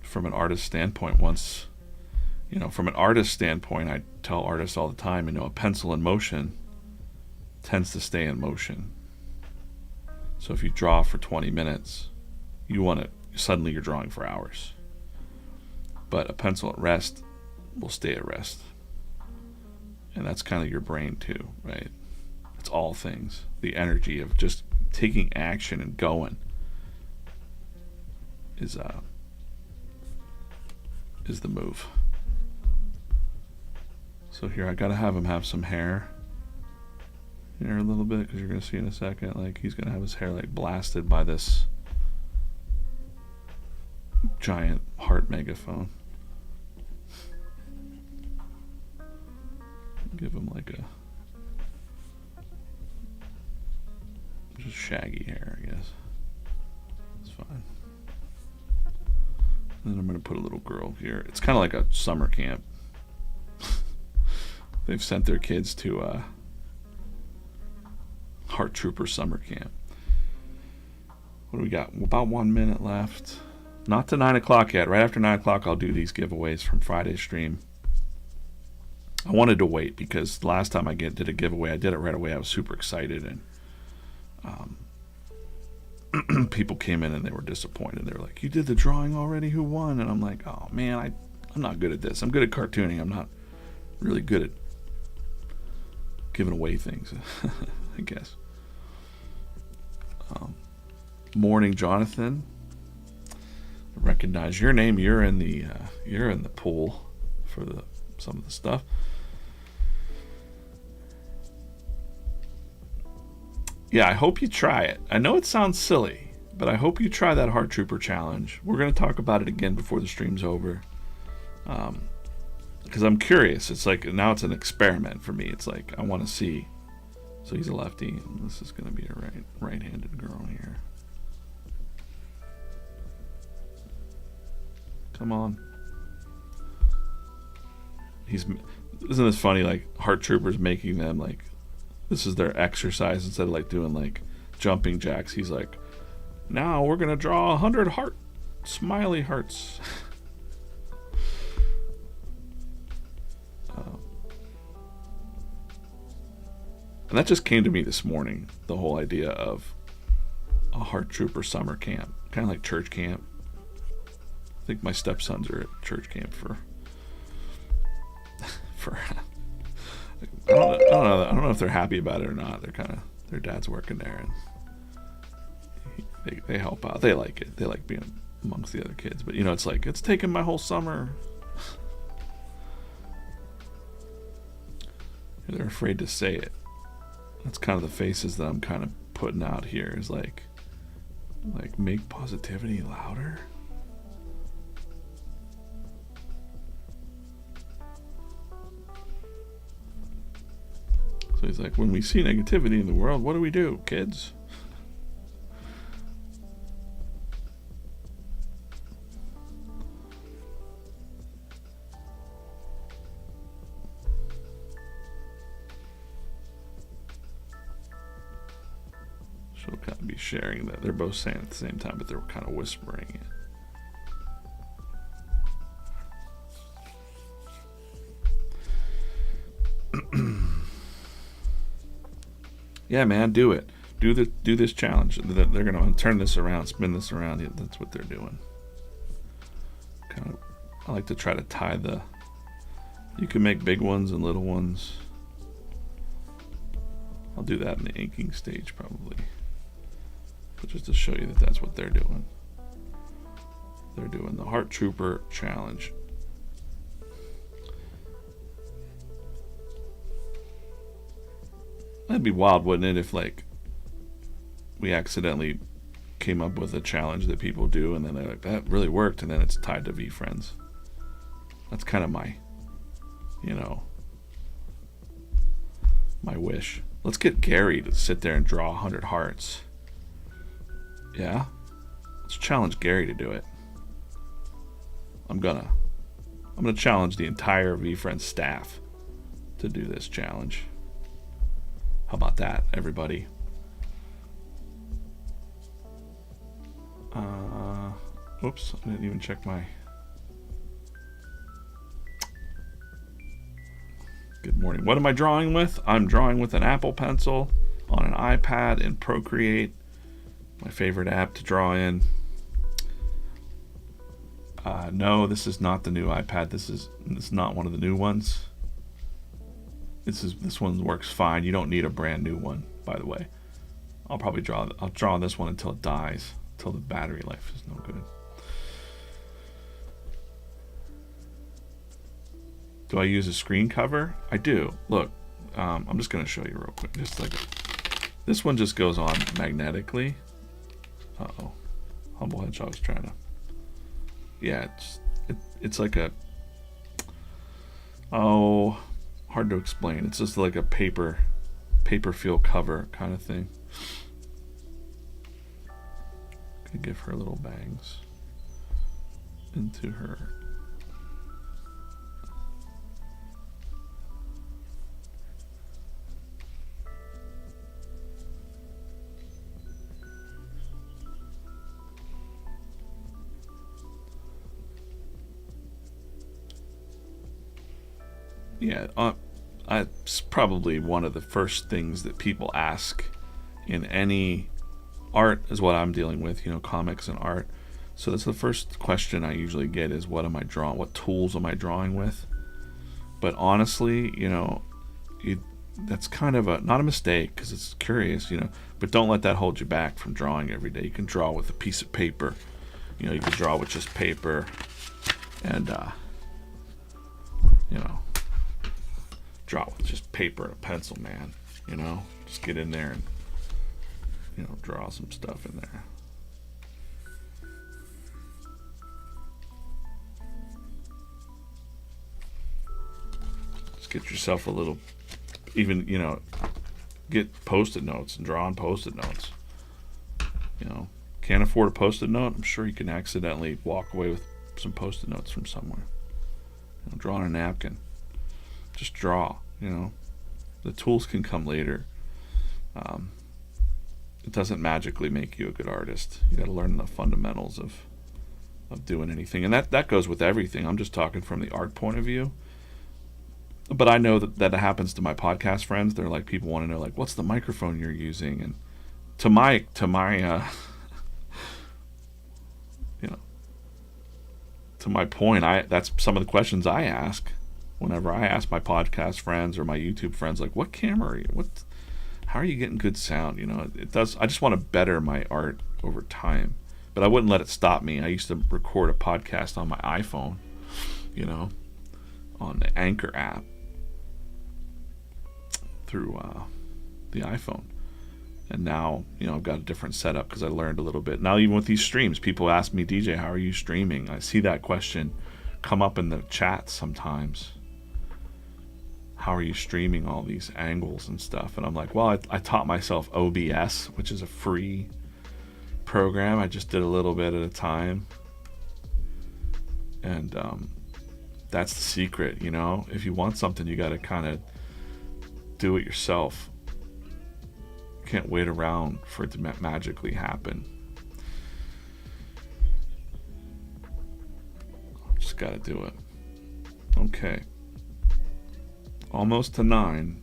From an artist standpoint, I tell artists all the time, you know, a pencil in motion tends to stay in motion. So if you draw for 20 minutes, suddenly you're drawing for hours. But a pencil at rest will stay at rest. And that's kind of your brain too, right? It's all things. The energy of just taking action and going is the move. So here, I gotta have him have some hair here a little bit, because you're gonna see in a second, like, he's gonna have his hair like blasted by this giant heart megaphone. Give him like a just shaggy hair, I guess. It's fine. And then I'm gonna put a little girl here. It's kind of like a summer camp. They've sent their kids to Heart Trooper summer camp. What do we got? About 1 minute left. Not to 9 o'clock yet. Right after 9 o'clock, I'll do these giveaways from Friday's stream. I wanted to wait because the last time I did a giveaway, I did it right away. I was super excited, and people came in and they were disappointed. They were like, "You did the drawing already? Who won?" And I'm like, "Oh man, I'm not good at this. I'm good at cartooning. I'm not really good at giving away things." I guess. Morning, Jonathan. I recognize your name. You're in the pool for some of the stuff. Yeah, I hope you try it. I know it sounds silly, but I hope you try that Heart Trooper challenge. We're going to talk about it again before the stream's over. Because I'm curious. It's like, now it's an experiment for me. It's like, I want to see. So he's a lefty, and this is going to be a right-handed girl here. Come on. Isn't this funny? Like, Heart Troopers making them like, this is their exercise instead of like doing like jumping jacks. He's like, now we're gonna draw 100 smiley hearts. And that just came to me this morning. The whole idea of a Heart Trooper summer camp, kind of like church camp. I think my stepsons are at church camp for I don't know if they're happy about it or not. Their dad's working there, and they help out. They like it. They like being amongst the other kids. But you know, it's like, it's taken my whole summer. They're afraid to say it. That's kind of the faces that I'm kind of putting out here. Is like make positivity louder. So he's like, when we see negativity in the world, what do we do, kids? She'll kind of be sharing that. They're both saying it at the same time, but they're kind of whispering it. Yeah, man, do it. Do this challenge. They're gonna turn this around, spin this around. Yeah, that's what they're doing. Kind of, I like to try to tie the. You can make big ones and little ones. I'll do that in the inking stage probably. But just to show you that that's what they're doing. They're doing the Heart Trooper Challenge. That'd be wild, wouldn't it, if like we accidentally came up with a challenge that people do and then they're like, that really worked, and then it's tied to VeeFriends. That's kind of my, you know, my wish. Let's get Gary to sit there and draw 100 hearts. Yeah? Let's challenge Gary to do it. I'm gonna challenge the entire VeeFriends staff to do this challenge. How about that, everybody? Oops, I didn't even check my... Good morning. What am I drawing with? I'm drawing with an Apple Pencil on an iPad in Procreate, my favorite app to draw in. No, this is not the new iPad. This is not one of the new ones. This one works fine. You don't need a brand new one, by the way. I'll draw this one until it dies, until the battery life is no good. Do I use a screen cover? I do. Look, I'm just gonna show you real quick. Just like this one just goes on magnetically. Uh-oh. Humble Hedgehog's trying to... Yeah, it's like a... Oh, hard to explain. It's just like a paper feel cover kind of thing. Could give her little bangs into her. Yeah, it's probably one of the first things that people ask in any art is what I'm dealing with, you know, comics and art. So that's the first question I usually get is, what am I drawing? What tools am I drawing with? But honestly, you know, that's kind of not a mistake because it's curious, you know, but don't let that hold you back from drawing every day. You can draw with a piece of paper. You know, you can draw with just paper and, you know, draw with just paper and a pencil, man. You know, just get in there and, you know, draw some stuff in there. Just get yourself a little, even, you know, get post-it notes and draw on post-it notes. You know, can't afford a post-it note? I'm sure you can accidentally walk away with some post-it notes from somewhere. You know, draw on a napkin. Just draw, you know. The tools can come later. It doesn't magically make you a good artist. You got to learn the fundamentals of doing anything, and that goes with everything. I'm just talking from the art point of view. But I know that happens to my podcast friends. They're like, people want to know, like, what's the microphone you're using? And to my you know, to my point, that's some of the questions I ask. Whenever I ask my podcast friends or my YouTube friends, like, what camera are you? How are you getting good sound? You know, it does. I just want to better my art over time, but I wouldn't let it stop me. I used to record a podcast on my iPhone, you know, on the Anchor app through the iPhone, and now, you know, I've got a different setup because I learned a little bit. Now, even with these streams, people ask me, DJ, how are you streaming? I see that question come up in the chat sometimes. How are you streaming all these angles and stuff? And I'm like, well, I taught myself OBS, which is a free program. I just did a little bit at a time. And that's the secret, you know? If you want something, you got to kind of do it yourself. You can't wait around for it to magically happen. Just got to do it. Okay. Almost to 9.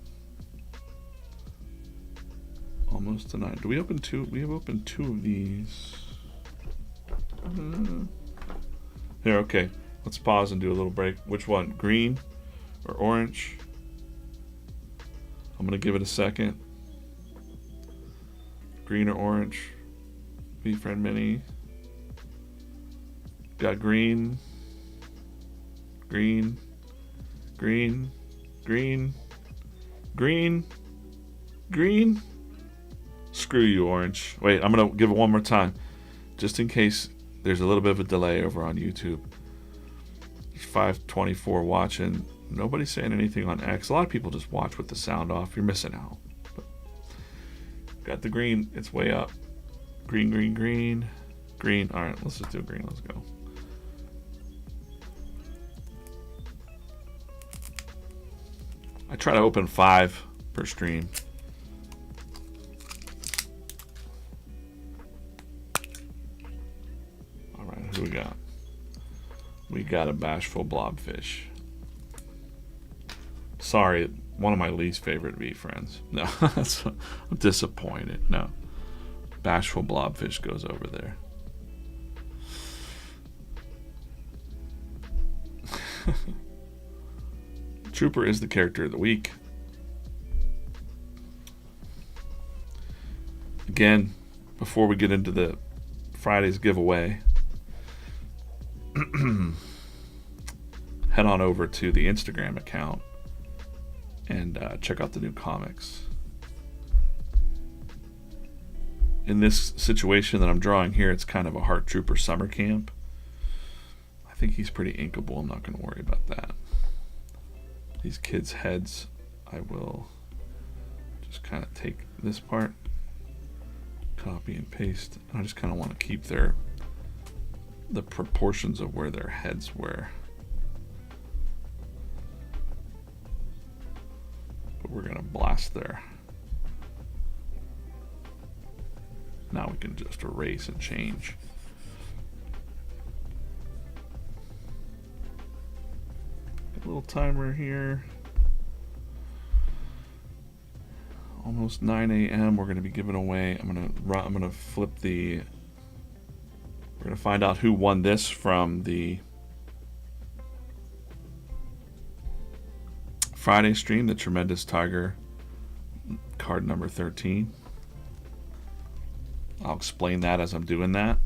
Almost to 9. Do we open 2? We have opened 2 of these. Here, okay. Let's pause and do a little break. Which one? Green or orange? I'm going to give it a second. Green or orange? VeeFriend MINI. Got green. Green. Green. Green. Green. Green. Screw you, orange. Wait, I'm going to give it one more time. Just in case there's a little bit of a delay over on YouTube. There's 524 watching. Nobody's saying anything on X. A lot of people just watch with the sound off. You're missing out. But got the green. It's way up. Green, green, green. Green. All right, let's just do green. Let's go. I try to open 5 per stream. All right, who we got? We got a bashful blobfish. Sorry, one of my least favorite VeeFriends. No, I'm disappointed. No, bashful blobfish goes over there. Trooper is the character of the week. Again, before we get into the Friday's giveaway, head on over to the Instagram account and check out the new comics. In this situation that I'm drawing here, it's kind of a Heart Trooper summer camp. I think he's pretty inkable. I'm not going to worry about that. These kids' heads, I will just kind of take this part, copy and paste. And I just kind of want to keep the proportions of where their heads were. But we're going to blast there. Now we can just erase and change. A little timer here. Almost 9 a.m. We're going to be giving away. I'm going to flip the. We're going to find out who won this from the Friday stream. The Tremendous Tiger card number 13. I'll explain that as I'm doing that.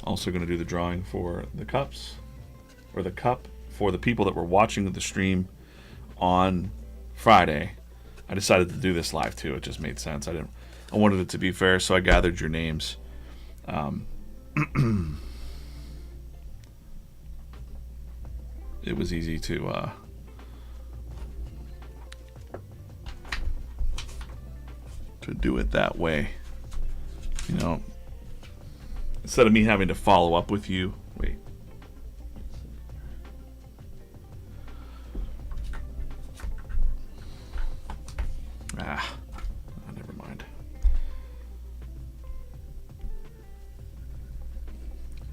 Also going to do the drawing for the cups, or the cup for the people that were watching the stream on Friday. I decided to do this live too. It just made sense. I wanted it to be fair, so I gathered your names. It was easy to do it that way. You know, instead of me having to follow up with you. Wait. Never mind.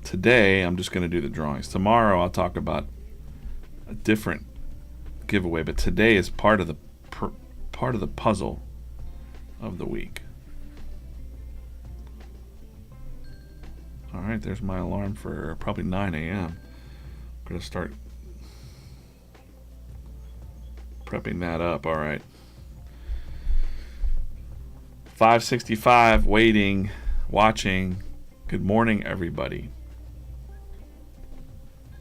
Today, I'm just going to do the drawings. Tomorrow, I'll talk about a different giveaway, but today is part of the puzzle of the week. All right, there's my alarm for probably 9 a.m. I'm going to start prepping that up. All right. 565, waiting, watching. Good morning, everybody.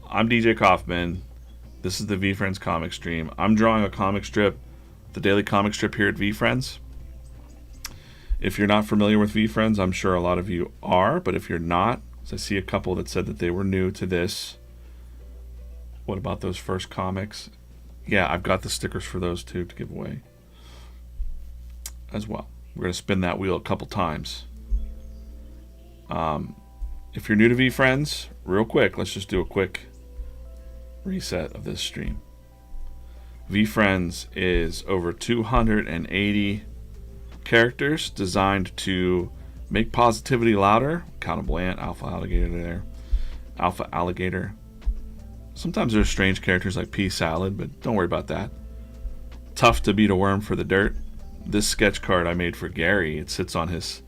I'm DJ Coffman. This is the VeeFriends Comic stream. I'm drawing a comic strip, the daily comic strip here at VeeFriends. If you're not familiar with VeeFriends, I'm sure a lot of you are, but if you're not, I see a couple that said that they were new to this. What about those first comics? Yeah, I've got the stickers for those too to give away as well. We're going to spin that wheel a couple times. If you're new to VeeFriends, real quick, let's just do a quick reset of this stream. VeeFriends is over 280 characters designed to make positivity louder. Countable ant, alpha alligator there. Alpha alligator. Sometimes there's strange characters like pea salad, but don't worry about that. Tough to beat a worm for the dirt. This sketch card I made for Gary, it sits on his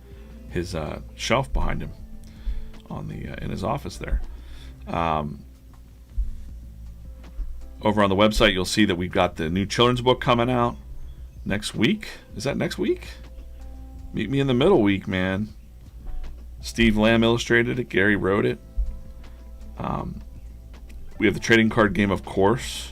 shelf behind him on the in his office there. Over on the website, you'll see that we've got the new children's book coming out. next week. Is that next week? Meet me in the middle week, man. Steve Lamb illustrated it. Gary wrote it. We have the trading card game, of course.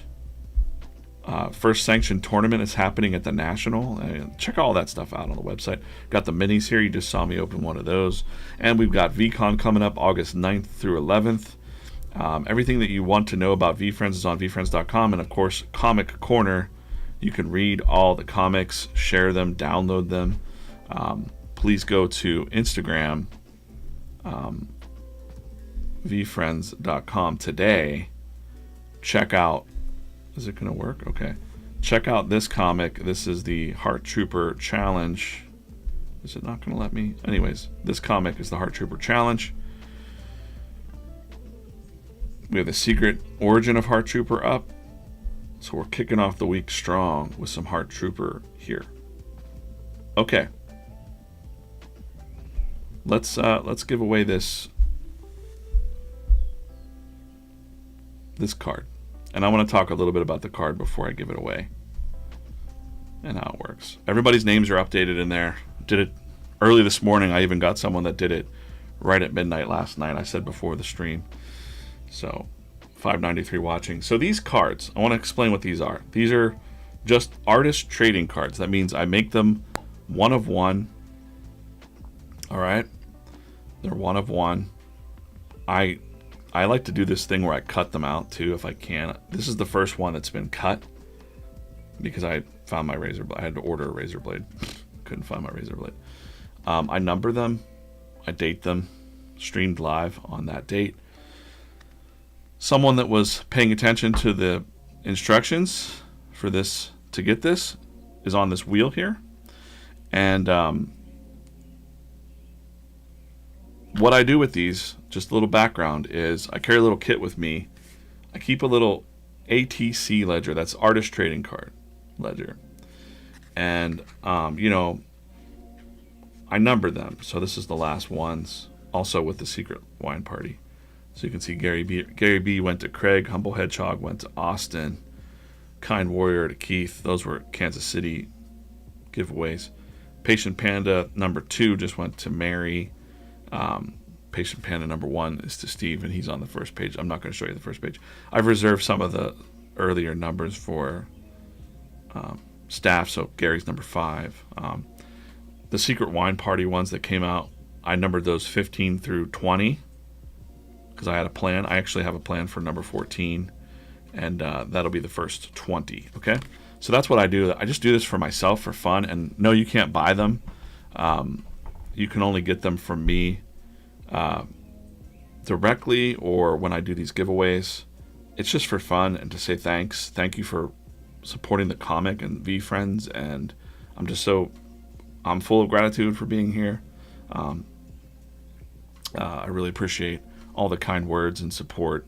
First sanctioned tournament is happening at the National. Check all that stuff out on the website. Got the minis here. You just saw me open one of those. And we've got VCon coming up August 9th through 11th. Everything that you want to know about VeeFriends is on VeeFriends.com. And, of course, Comic Corner. You can read all the comics, share them, download them. Please go to Instagram, VeeFriends.com today. Check out, is it going to work? Okay. Check out this comic. This is the Heart Trooper Challenge. Is it not going to let me? Anyways, this comic is the Heart Trooper Challenge. We have the secret origin of Heart Trooper up. So we're kicking off the week strong with some Heart Trooper here. Okay. Let's give away this card. And I want to talk a little bit about the card before I give it away and how it works. Everybody's names are updated in there. Did it early this morning. I even got someone that did it right at midnight last night. I said before the stream. So 593 watching. So these cards, I want to explain what these are. These are just artist trading cards. That means I make them one of one. All right. They're one of one. I like to do this thing where I cut them out too if I can. This is the first one that's been cut because I found my razor blade. I had to order a razor blade. Couldn't find my razor blade. I number them. I date them. Streamed live on that date. Someone that was paying attention to the instructions for this to get this is on this wheel here. And what I do with these, just a little background, is I carry a little kit with me. I keep a little ATC ledger. That's artist trading card ledger. And, I number them. So this is the last ones. Also with the secret wine party. So you can see GaryVee went to Craig. Humble Hedgehog went to Austin. Kind Warrior to Keith. Those were Kansas City giveaways. Patient Panda number 2 just went to Mary. Patient Panda number 1 is to Steve, and he's on the first page. I'm not going to show you the first page. I've reserved some of the earlier numbers for staff, so Gary's number 5. The Secret Wine Party ones that came out, I numbered those 15 through 20 because I had a plan. I actually have a plan for number 14, and that'll be the first 20, okay? So that's what I do. I just do this for myself for fun, and no, you can't buy them. You can only get them from me directly or when I do these giveaways. It's just for fun and to say thanks. Thank you for supporting the comic and VeeFriends, and I'm full of gratitude for being here. I really appreciate all the kind words and support.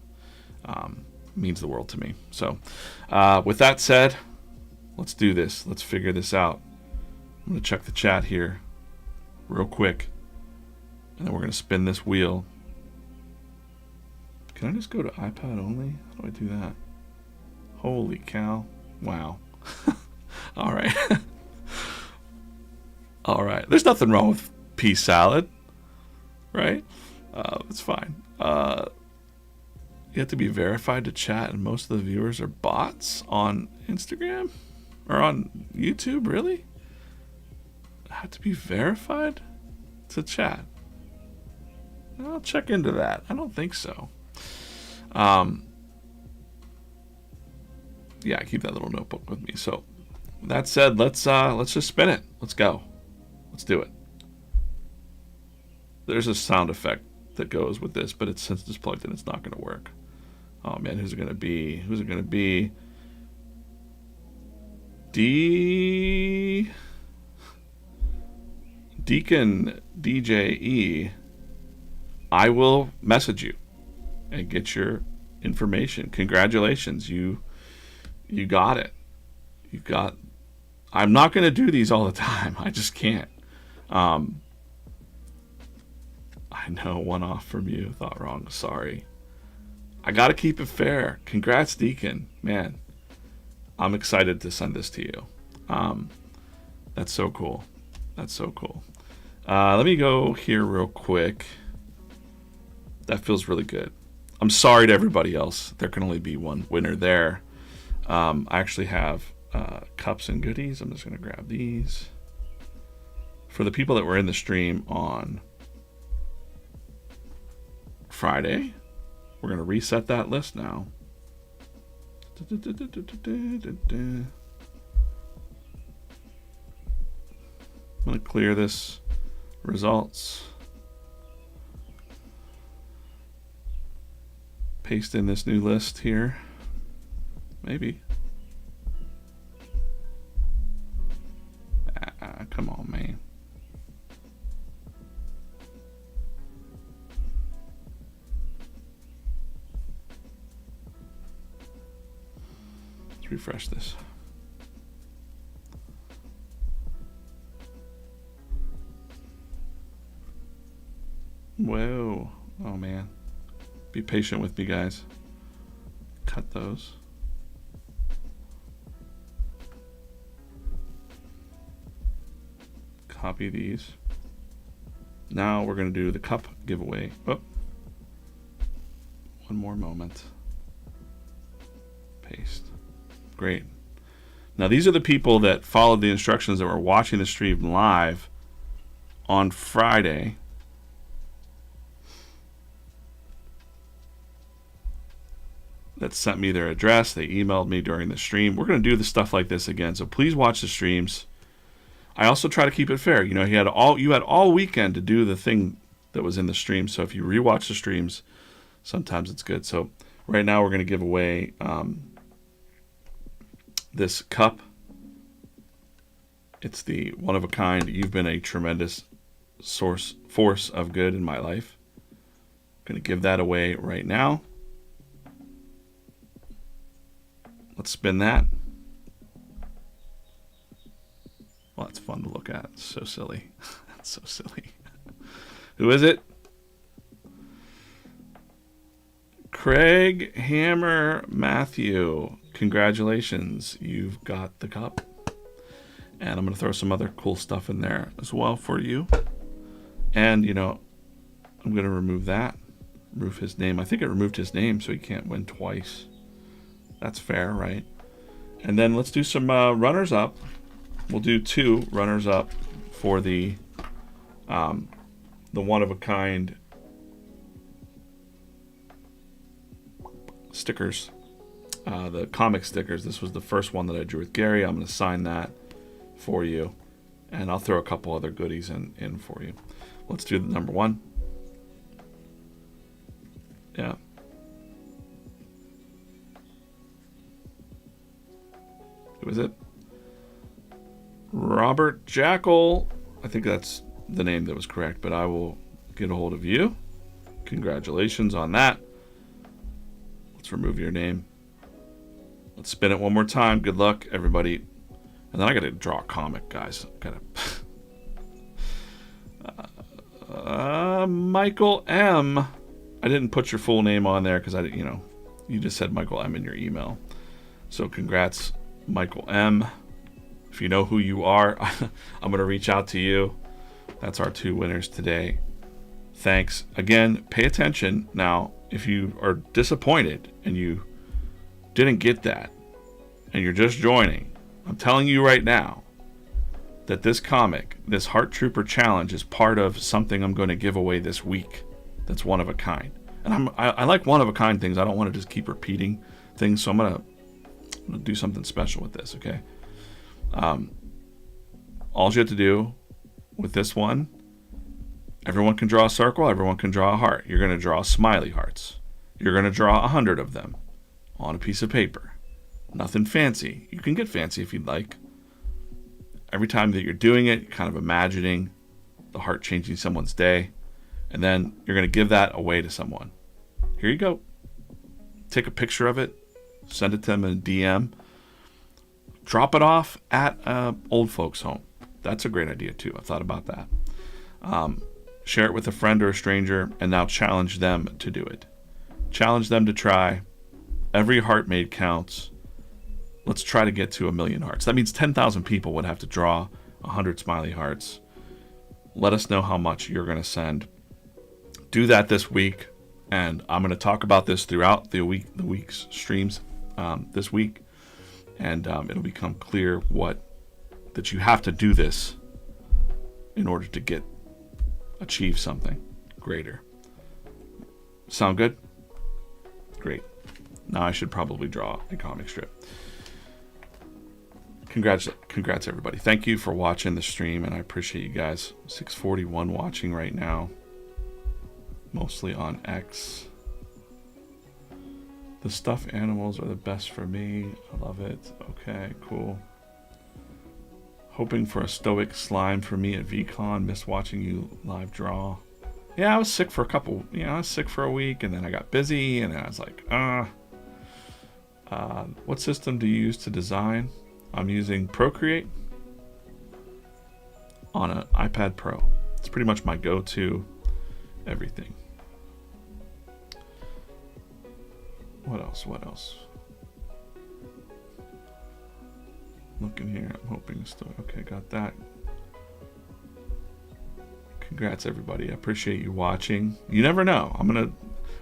Means the world to me. So with that said, let's do this. Let's figure this out. I'm going to check the chat here real quick, and then we're going to spin this wheel. Can I just go to iPad only? How do I do that? Holy cow. Wow. All right. All right. There's nothing wrong with pea salad, right? It's fine. You have to be verified to chat, and most of the viewers are bots on Instagram or on YouTube. Really? I have to be verified to chat. I'll check into that. I don't think so. Yeah, I keep that little notebook with me. So that said, let's just spin it. Let's go. Let's do it. There's a sound effect that goes with this, but since it's plugged in, it's not going to work. Oh man, who's it going to be? Who's it going to be? Deacon DJE. I will message you and get your information. Congratulations, you got it. I'm not going to do these all the time. I just can't. I know, one off from you. Thought wrong. Sorry. I got to keep it fair. Congrats, Deacon. Man, I'm excited to send this to you. That's so cool. That's so cool. Let me go here real quick. That feels really good. I'm sorry to everybody else. There can only be one winner there. I actually have cups and goodies. I'm just going to grab these. For the people that were in the stream on Friday, we're going to reset that list now. I'm going to clear this results. Paste in this new list here. Maybe. Come on, man. Let's refresh this. Whoa. Oh, man. Be patient with me, guys. Cut those. Copy these. Now we're going to do the cup giveaway. Oh. One more moment. Paste. Great. Now these are the people that followed the instructions that were watching the stream live on Friday. That sent me their address. They emailed me during the stream. We're going to do the stuff like this again, so please watch the streams. I also try to keep it fair. You know, you had all weekend to do the thing that was in the stream. So if you rewatch the streams, sometimes it's good. So right now we're going to give away this cup. It's the one of a kind. You've been a tremendous force of good in my life. I'm going to give that away right now. Let's spin that. Well, it's fun to look at. It's so silly. That's so silly. Who is it? Craig Hammer Matthew. Congratulations. You've got the cup. And I'm going to throw some other cool stuff in there as well for you. And, you know, I'm going to remove that. Remove his name. I think it removed his name so he can't win twice. That's fair, right? And then let's do some runners up. We'll do 2 runners up for the one of a kind stickers, the comic stickers. This was the first one that I drew with Gary. I'm going to sign that for you, and I'll throw a couple other goodies in for you. Let's do the number 1. Yeah. Who is it? Robert Jackal. I think that's the name that was correct, but I will get a hold of you. Congratulations on that. Let's remove your name. Let's spin it one more time. Good luck, everybody. And then I got to draw a comic, guys. Michael M. I didn't put your full name on there because you just said Michael M in your email. So congrats, Michael M. If you know who you are, I'm going to reach out to you. That's our 2 winners today. Thanks. Again, pay attention. Now, if you are disappointed and you didn't get that and you're just joining, I'm telling you right now that this comic, this Heart Trooper Challenge, is part of something I'm going to give away this week that's one of a kind. And I like one of a kind things. I don't want to just keep repeating things, so I'm going to do something special with this, okay? All you have to do with this one, everyone can draw a circle, everyone can draw a heart. You're going to draw smiley hearts. You're going to draw 100 of them on a piece of paper. Nothing fancy. You can get fancy if you'd like. Every time that you're doing it, you're kind of imagining the heart changing someone's day, and then you're going to give that away to someone. Here you go. Take a picture of it, send it to them in a DM. Drop it off at old folks' home. That's a great idea too. I thought about that. Share it with a friend or a stranger, and now challenge them to do it. Challenge them to try. Every heart made counts. Let's try to get to 1 million hearts. That means 10,000 people would have to draw 100 smiley hearts. Let us know how much you're going to send. Do that this week, and I'm going to talk about this throughout the week's streams this week, and it'll become clear that you have to do this in order to achieve something greater. Sound good? Great. Now I should probably draw a comic strip. Congrats everybody. Thank you for watching the stream, and I appreciate you guys. 641 watching right now, mostly on X. The stuffed animals are the best for me. I love it. Okay, cool. Hoping for a stoic slime for me at VCon. Missed watching you live draw. Yeah, I was sick for I was sick for a week, and then I got busy, and then I was like, what system do you use to design? I'm using Procreate on an iPad Pro. It's pretty much my go-to everything. What else? Looking here, I'm hoping still. Okay, got that. Congrats everybody. I appreciate you watching. You never know.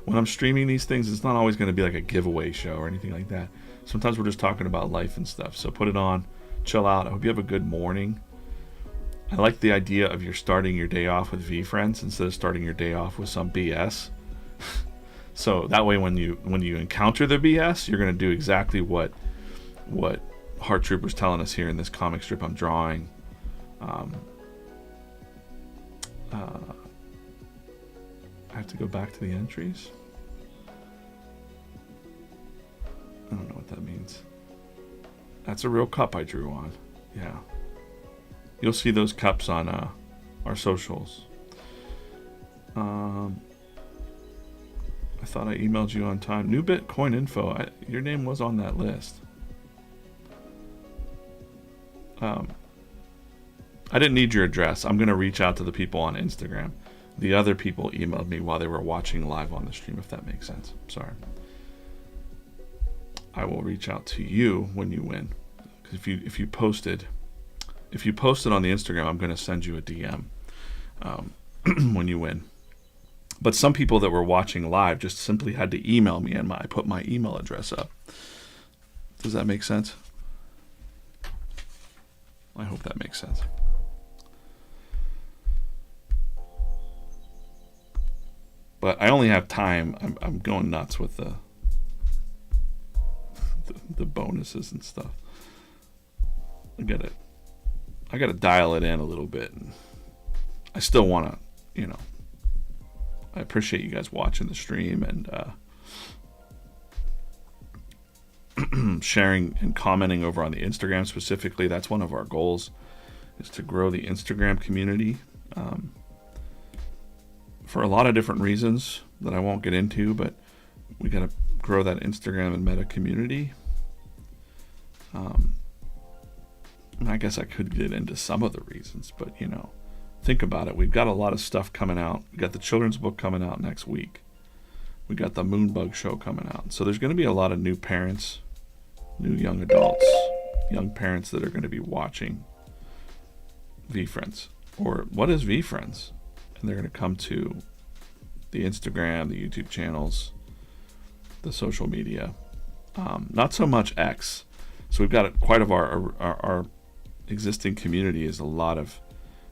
When I'm streaming these things, it's not always gonna be like a giveaway show or anything like that. Sometimes we're just talking about life and stuff. So put it on, chill out. I hope you have a good morning. I like the idea of you're starting your day off with VeeFriends instead of starting your day off with some BS. So that way when you encounter the BS, you're gonna do exactly what Heart Trooper's telling us here in this comic strip I'm drawing. I have to go back to the entries. I don't know what that means. That's a real cup I drew on. Yeah. You'll see those cups on our socials. I thought I emailed you on time. New Bitcoin info. Your name was on that list. I didn't need your address. I'm going to reach out to the people on Instagram. The other people emailed me while they were watching live on the stream, if that makes sense. Sorry. I will reach out to you when you win. Because if you posted on the Instagram, I'm going to send you a DM when you win. But some people that were watching live just simply had to email me, and I put my email address up. Does that make sense? I hope that makes sense. But I only have time. I'm going nuts with the bonuses and stuff. I gotta dial it in a little bit. And I still want to, I appreciate you guys watching the stream and sharing and commenting over on the Instagram specifically. That's one of our goals, is to grow the Instagram community for a lot of different reasons that I won't get into, but we got to grow that Instagram and Meta community. I guess I could get into some of the reasons, but think about it. We've got a lot of stuff coming out. We got the children's book coming out next week. We got the Moonbug show coming out. So there's going to be a lot of new parents, new young adults, young parents that are going to be watching VeeFriends. Or what is VeeFriends? And they're going to come to the Instagram, the YouTube channels, the social media. Not so much X. So we've got quite of our existing community is a lot of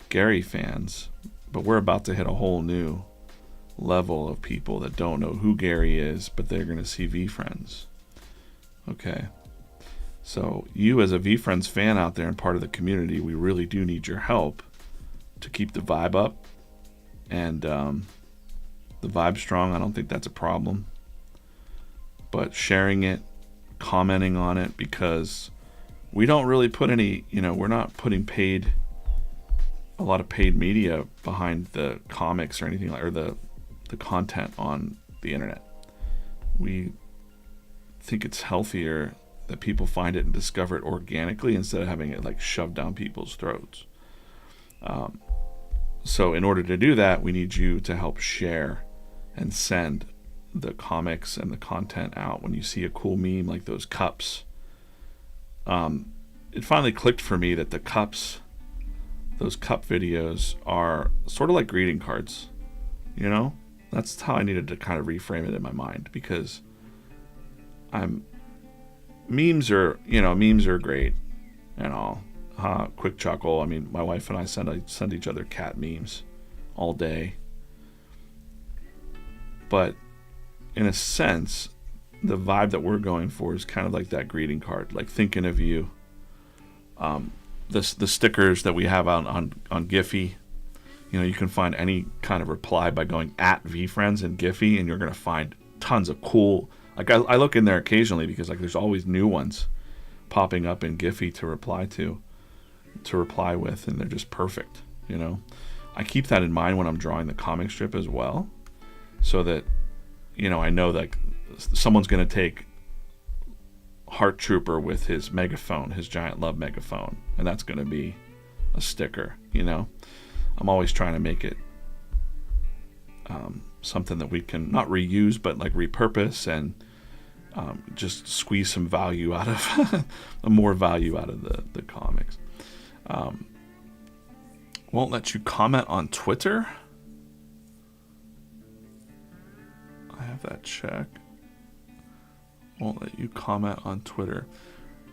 Gary fans, but we're about to hit a whole new level of people that don't know who Gary is, but they're going to see VeeFriends. Okay. So you as a VeeFriends fan out there and part of the community, we really do need your help to keep the vibe up and the vibe strong. I don't think that's a problem. But sharing it, commenting on it, because we don't really put any, we're not putting a lot of paid media behind the comics or anything or the content on the internet. We think it's healthier that people find it and discover it organically instead of having it shoved down people's throats. So in order to do that, we need you to help share and send the comics and the content out. When you see a cool meme like those cups, it finally clicked for me that the cups those cup videos are sort of like greeting cards, you know? That's how I needed to kind of reframe it in my mind, because memes are great and all. Quick chuckle. I mean, my wife and I send each other cat memes all day. But in a sense, the vibe that we're going for is kind of like that greeting card, like thinking of you. The stickers that we have on Giphy, you know, you can find any kind of reply by going at VeeFriends and Giphy, and you're going to find tons of cool. Like I look in there occasionally because like there's always new ones popping up in Giphy to reply with, and they're just perfect. You know, I keep that in mind when I'm drawing the comic strip as well, so that, you know, I know that someone's going to take Heart Trooper with his megaphone, his giant love megaphone, and that's going to be a sticker. You know, I'm always trying to make it something that we can not reuse, but like repurpose and just squeeze some value out of more value out of the comics. Won't let you comment on Twitter. I have that check. Won't let you comment on Twitter.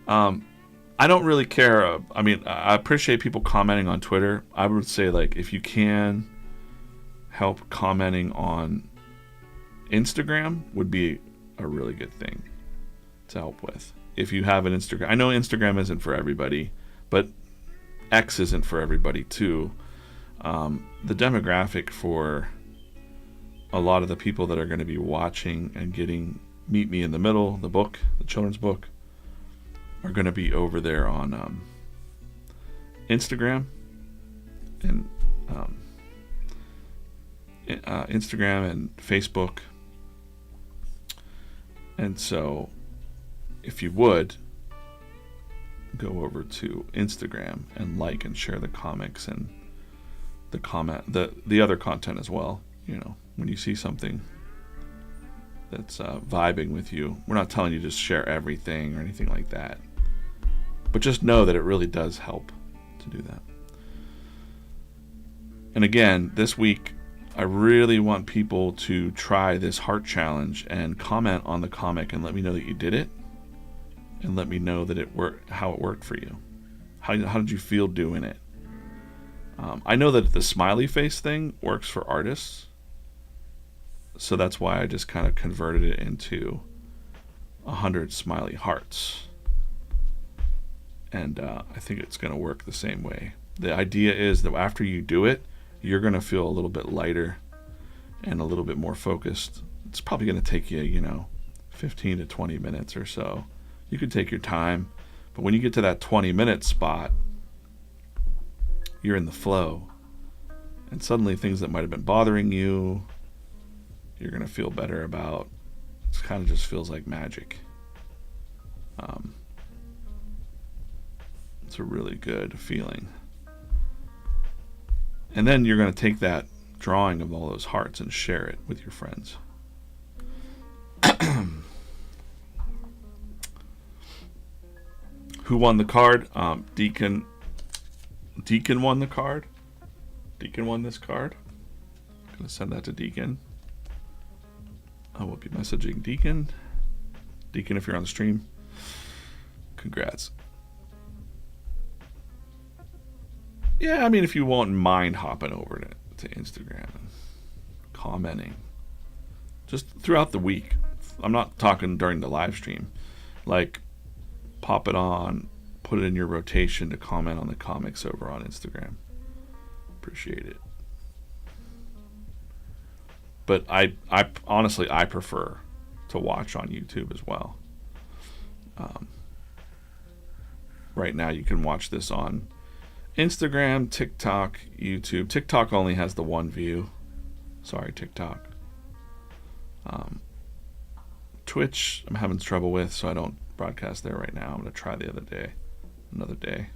I don't really care. I mean, I appreciate people commenting on Twitter. I would say, like, if you can help commenting on Instagram would be a really good thing to help with. If you have an Instagram, I know Instagram isn't for everybody, but X isn't for everybody too. The demographic for a lot of the people that are going to be watching and getting Meet Me in the Middle, the book, the children's book, are going to be over there on Instagram and Instagram and Facebook. And so if you would go over to Instagram and like and share the comics and the other content as well. You know, when you see something that's vibing with you, we're not telling you to just share everything or anything like that, but just know that it really does help to do that. And again, this week I really want people to try this heart challenge and comment on the comic and let me know that you did it, and let me know that it worked, how it worked for you. How did you feel doing it? I know that the smiley face thing works for artists, so that's why I just kind of converted it into 100 smiley hearts. And I think it's going to work the same way. The idea is that after you do it, you're going to feel a little bit lighter and a little bit more focused. It's probably going to take you, 15 to 20 minutes or so. You can take your time, but when you get to that 20-minute spot, you're in the flow. And suddenly things that might have been bothering you, you're going to feel better about. It kind of just feels like magic. It's a really good feeling. And then you're going to take that drawing of all those hearts and share it with your friends. Who won the card? Deacon won the card. Deacon won this card. I'm going to send that to Deacon. I will be messaging Deacon. Deacon, if you're on the stream, congrats. Yeah, I mean, if you won't mind hopping over to Instagram and commenting just throughout the week. I'm not talking during the live stream. Like, pop it on, put it in your rotation to comment on the comics over on Instagram. Appreciate it. But I honestly, I prefer to watch on YouTube as well. Right now you can watch this on Instagram, TikTok, YouTube. TikTok only has the one view. Sorry, TikTok. Twitch, I'm having trouble with, so I don't broadcast there right now. I'm going to try another day.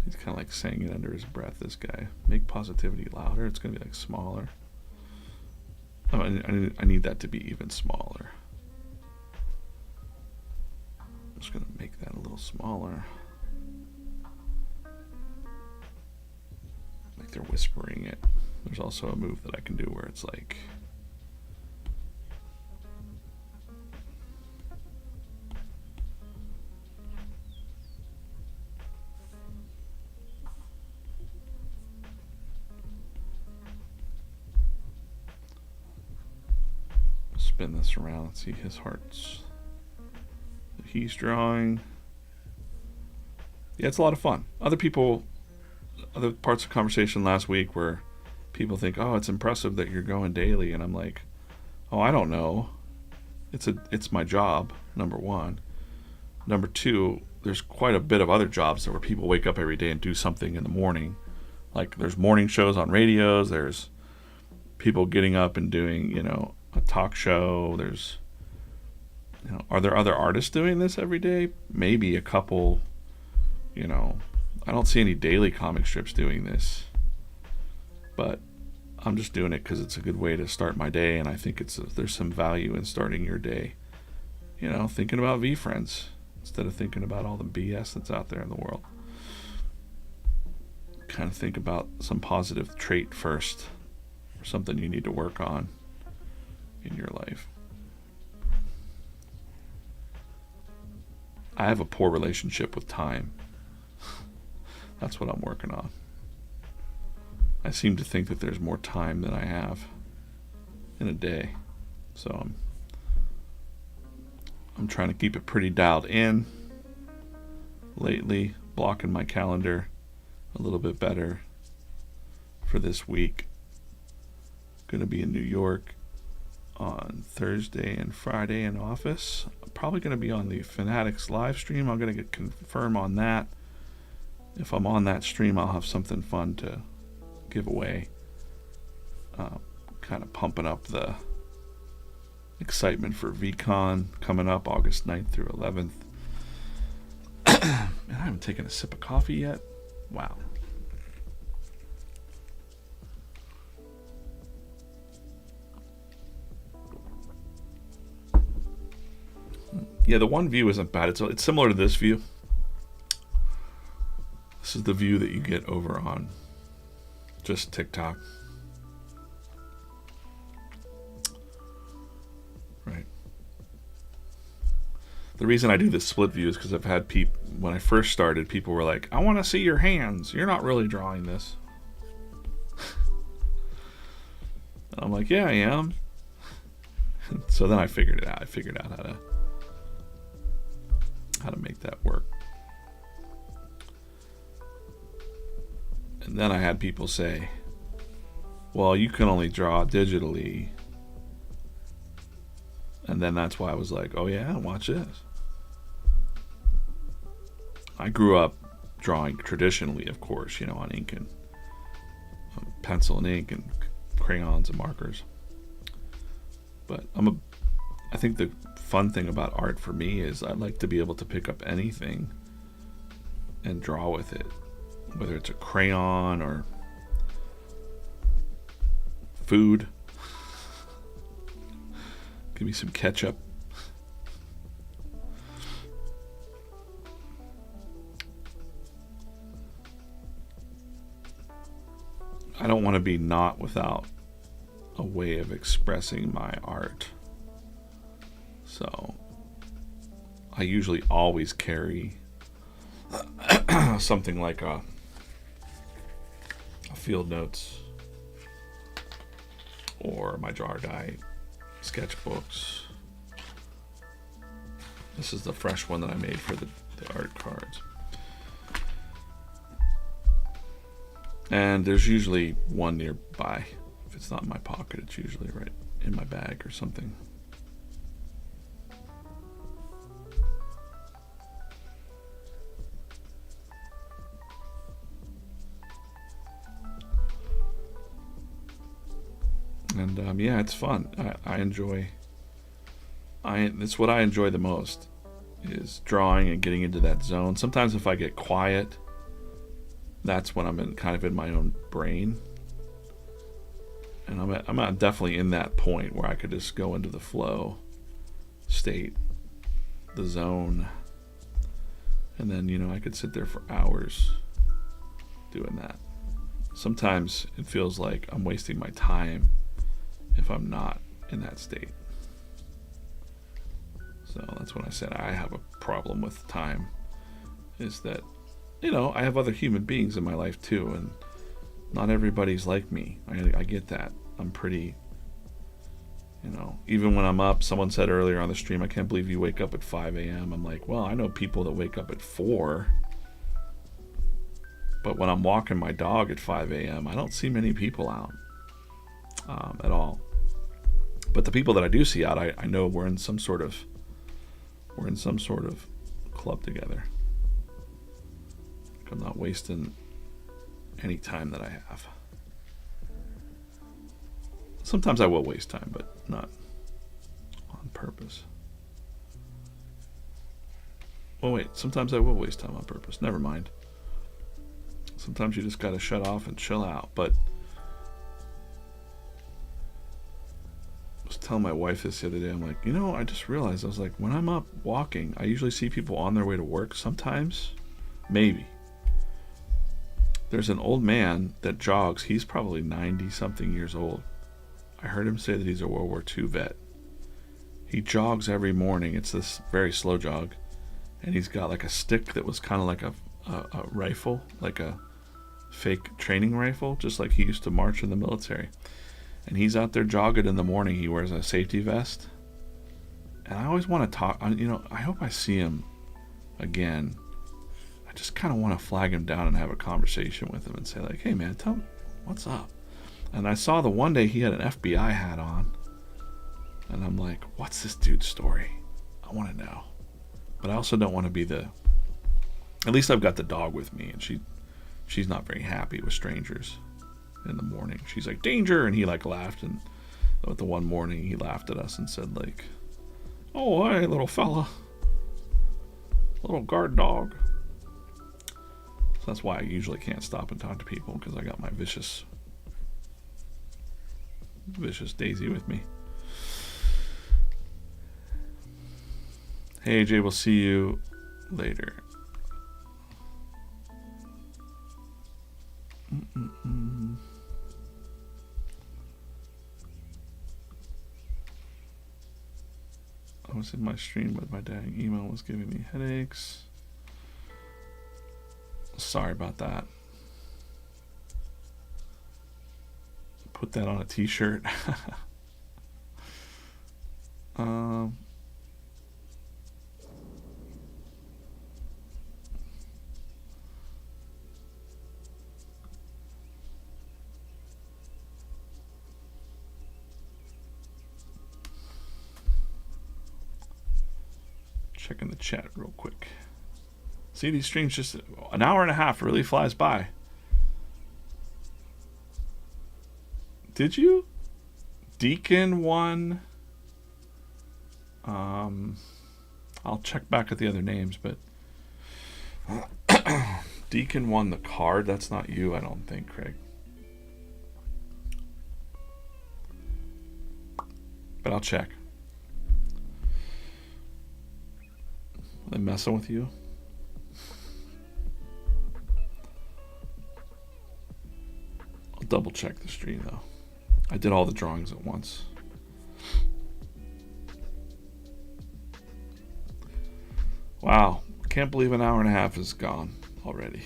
He's kind of like saying it under his breath, this guy. Make positivity louder. It's going to be like smaller. Oh, I need that to be even smaller. I'm just going to make that a little smaller. they're whispering it. There's also a move that I can do where it's like, spin this around and see his hearts that he's drawing. Yeah, it's a lot of fun. Other parts of conversation last week where people think, oh, it's impressive that you're going daily, and I'm like, oh, I don't know. It's my job, number one. Number two, there's quite a bit of other jobs where people wake up every day and do something in the morning. Like there's morning shows on radios, there's people getting up and doing, a talk show. There's, are there other artists doing this every day? Maybe a couple. I don't see any daily comic strips doing this, but I'm just doing it because it's a good way to start my day, and I think there's some value in starting your day, thinking about VeeFriends instead of thinking about all the BS that's out there in the world. Kind of think about some positive trait first, or something you need to work on in your life. I have a poor relationship with time. That's what I'm working on. I seem to think that there's more time than I have in a day. So I'm trying to keep it pretty dialed in lately, blocking my calendar a little bit better for this week. Going to be in New York on Thursday and Friday in office. I'm probably going to be on the Fanatics live stream. I'm going to confirm on that. If I'm on that stream, I'll have something fun to give away. Kind of pumping up the excitement for VCon coming up August 9th through 11th. Man, I haven't taken a sip of coffee yet. Wow. Yeah, the one view isn't bad. It's similar to this view. This is the view that you get over on just TikTok. Right. The reason I do this split view is because I've had when I first started, people were like, I want to see your hands. You're not really drawing this. And I'm like, yeah, I am. So then I figured it out. I figured out how to make that work. And then I had people say, well, you can only draw digitally. And then that's why I was like, oh yeah, watch this. I grew up drawing traditionally, of course, on ink and pencil and ink and crayons and markers. But I think the fun thing about art for me is I like to be able to pick up anything and draw with it. Whether it's a crayon or food. Give me some ketchup. I don't want to be not without a way of expressing my art. So I usually always carry something like a field notes or my jar die sketchbooks. This is the fresh one that I made for the art cards. And there's usually one nearby. If it's not in my pocket, it's usually right in my bag or something. And yeah, it's fun. I enjoy. It's what I enjoy the most, is drawing and getting into that zone. Sometimes if I get quiet, that's when I'm kind of in my own brain, and I'm definitely in that point where I could just go into the flow state, the zone, and then I could sit there for hours doing that. sometimes it feels like I'm wasting my time if I'm not in that state. So that's when I said I have a problem with time, is that, you know, I have other human beings in my life too, and not everybody's like me. I get that. I'm pretty, you know, even when I'm up, someone said earlier on the stream, I can't believe you wake up at 5 a.m. I'm like, well, I know people that wake up at 4. But when I'm walking my dog at 5 a.m., I don't see many people out at all. But the people that I do see out, I know we're in some sort of club together. I'm not wasting any time that I have. Sometimes I will waste time, but not on purpose. Oh wait, sometimes I will waste time on purpose. Never mind. Sometimes you just gotta shut off and chill out. But I was telling my wife this the other day, I'm like, you know, I just realized, I was like, when I'm up walking, I usually see people on their way to work. Sometimes, maybe. There's an old man that jogs. He's probably 90 something years old. I heard him say that he's a World War II vet. He jogs every morning. It's this very slow jog. And he's got like a stick that was kind of like a rifle, like a fake training rifle, just like he used to march in the military. And he's out there jogging in the morning. He wears a safety vest. And I always want to talk, you know, I hope I see him again. I just kind of want to flag him down and have a conversation with him and say like, hey man, tell me what's up. And I saw the one day he had an FBI hat on. And I'm like, what's this dude's story? I want to know. But I also don't want to be the... At least I've got the dog with me, and she's not very happy with strangers in the morning. She's like, danger! And he like laughed, and the one morning he laughed at us and said like, oh, hey, little fella. Little guard dog. So that's why I usually can't stop and talk to people, because I got my vicious Daisy with me. Hey AJ, we'll see you later. I was in my stream, but my dang email was giving me headaches. Sorry about that. Put that on a t-shirt. Checking the chat real quick. See, these streams, just an hour and a half really flies by. Did you? Deacon won. I'll check back at the other names, but Deacon won the card. That's not you, I don't think, Craig. But I'll check. Are they messing with you? I'll double check the stream though. I did all the drawings at once. Wow, can't believe an hour and a half is gone already.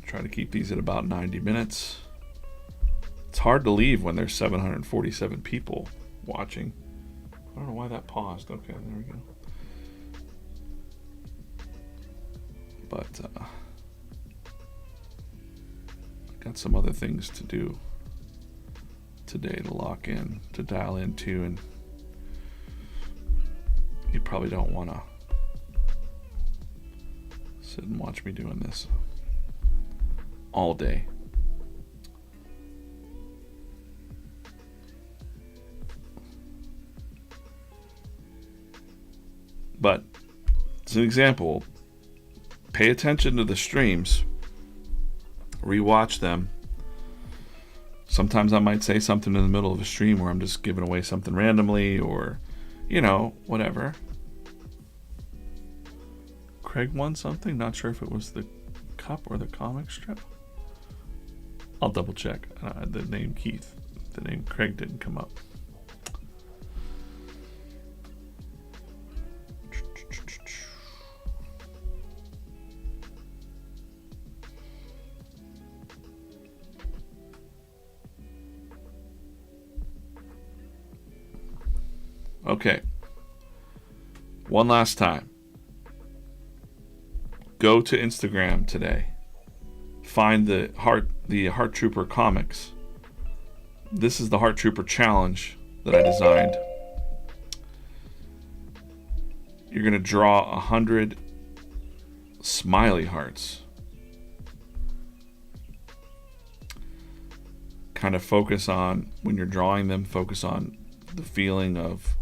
Try to keep these at about 90 minutes. It's hard to leave when there's 747 people watching. I don't know why that paused. Okay, there we go. But I got some other things to do today to lock in, to dial into, and you probably don't want to sit and watch me doing this all day. But as an example, pay attention to the streams, rewatch them. Sometimes I might say something in the middle of a stream where I'm just giving away something randomly, or, you know, whatever. Craig won something. Not sure if it was the cup or the comic strip. I'll double check. The name Keith, the name Craig didn't come up. Okay. One last time. Go to Instagram today. Find the Heart Trooper comics. This is the Heart Trooper challenge that I designed. You're going to draw 100 smiley hearts. Kind of focus on, when you're drawing them, focus on the feeling of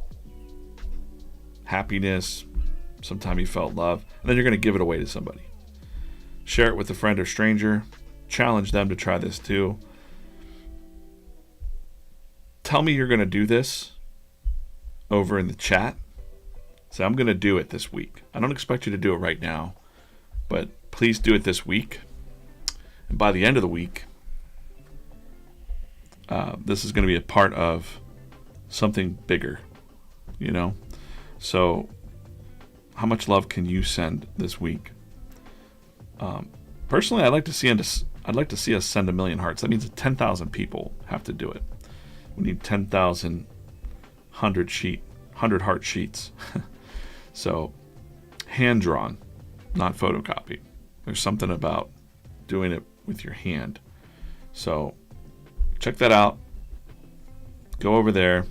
happiness. Sometime you felt love, and then you're going to give it away to somebody. Share it with a friend or stranger. Challenge them to try this too. Tell me you're going to do this over in the chat. So I'm going to do it this week. I don't expect you to do it right now, but please do it this week. And by the end of the week, this is going to be a part of something bigger, you know? So how much love can you send this week? Personally, I'd like to see us send 1 million hearts. That means 10,000 people have to do it. We need 10,000 100 heart sheets. So hand drawn, not photocopied. There's something about doing it with your hand. So check that out. Go over there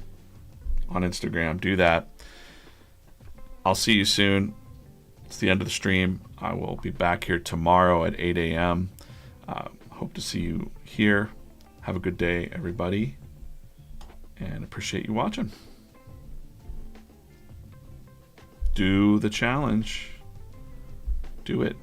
on Instagram, do that. I'll see you soon. It's the end of the stream. I will be back here tomorrow at 8 a.m. Hope to see you here. Have a good day, everybody, and appreciate you watching. Do the challenge. Do it.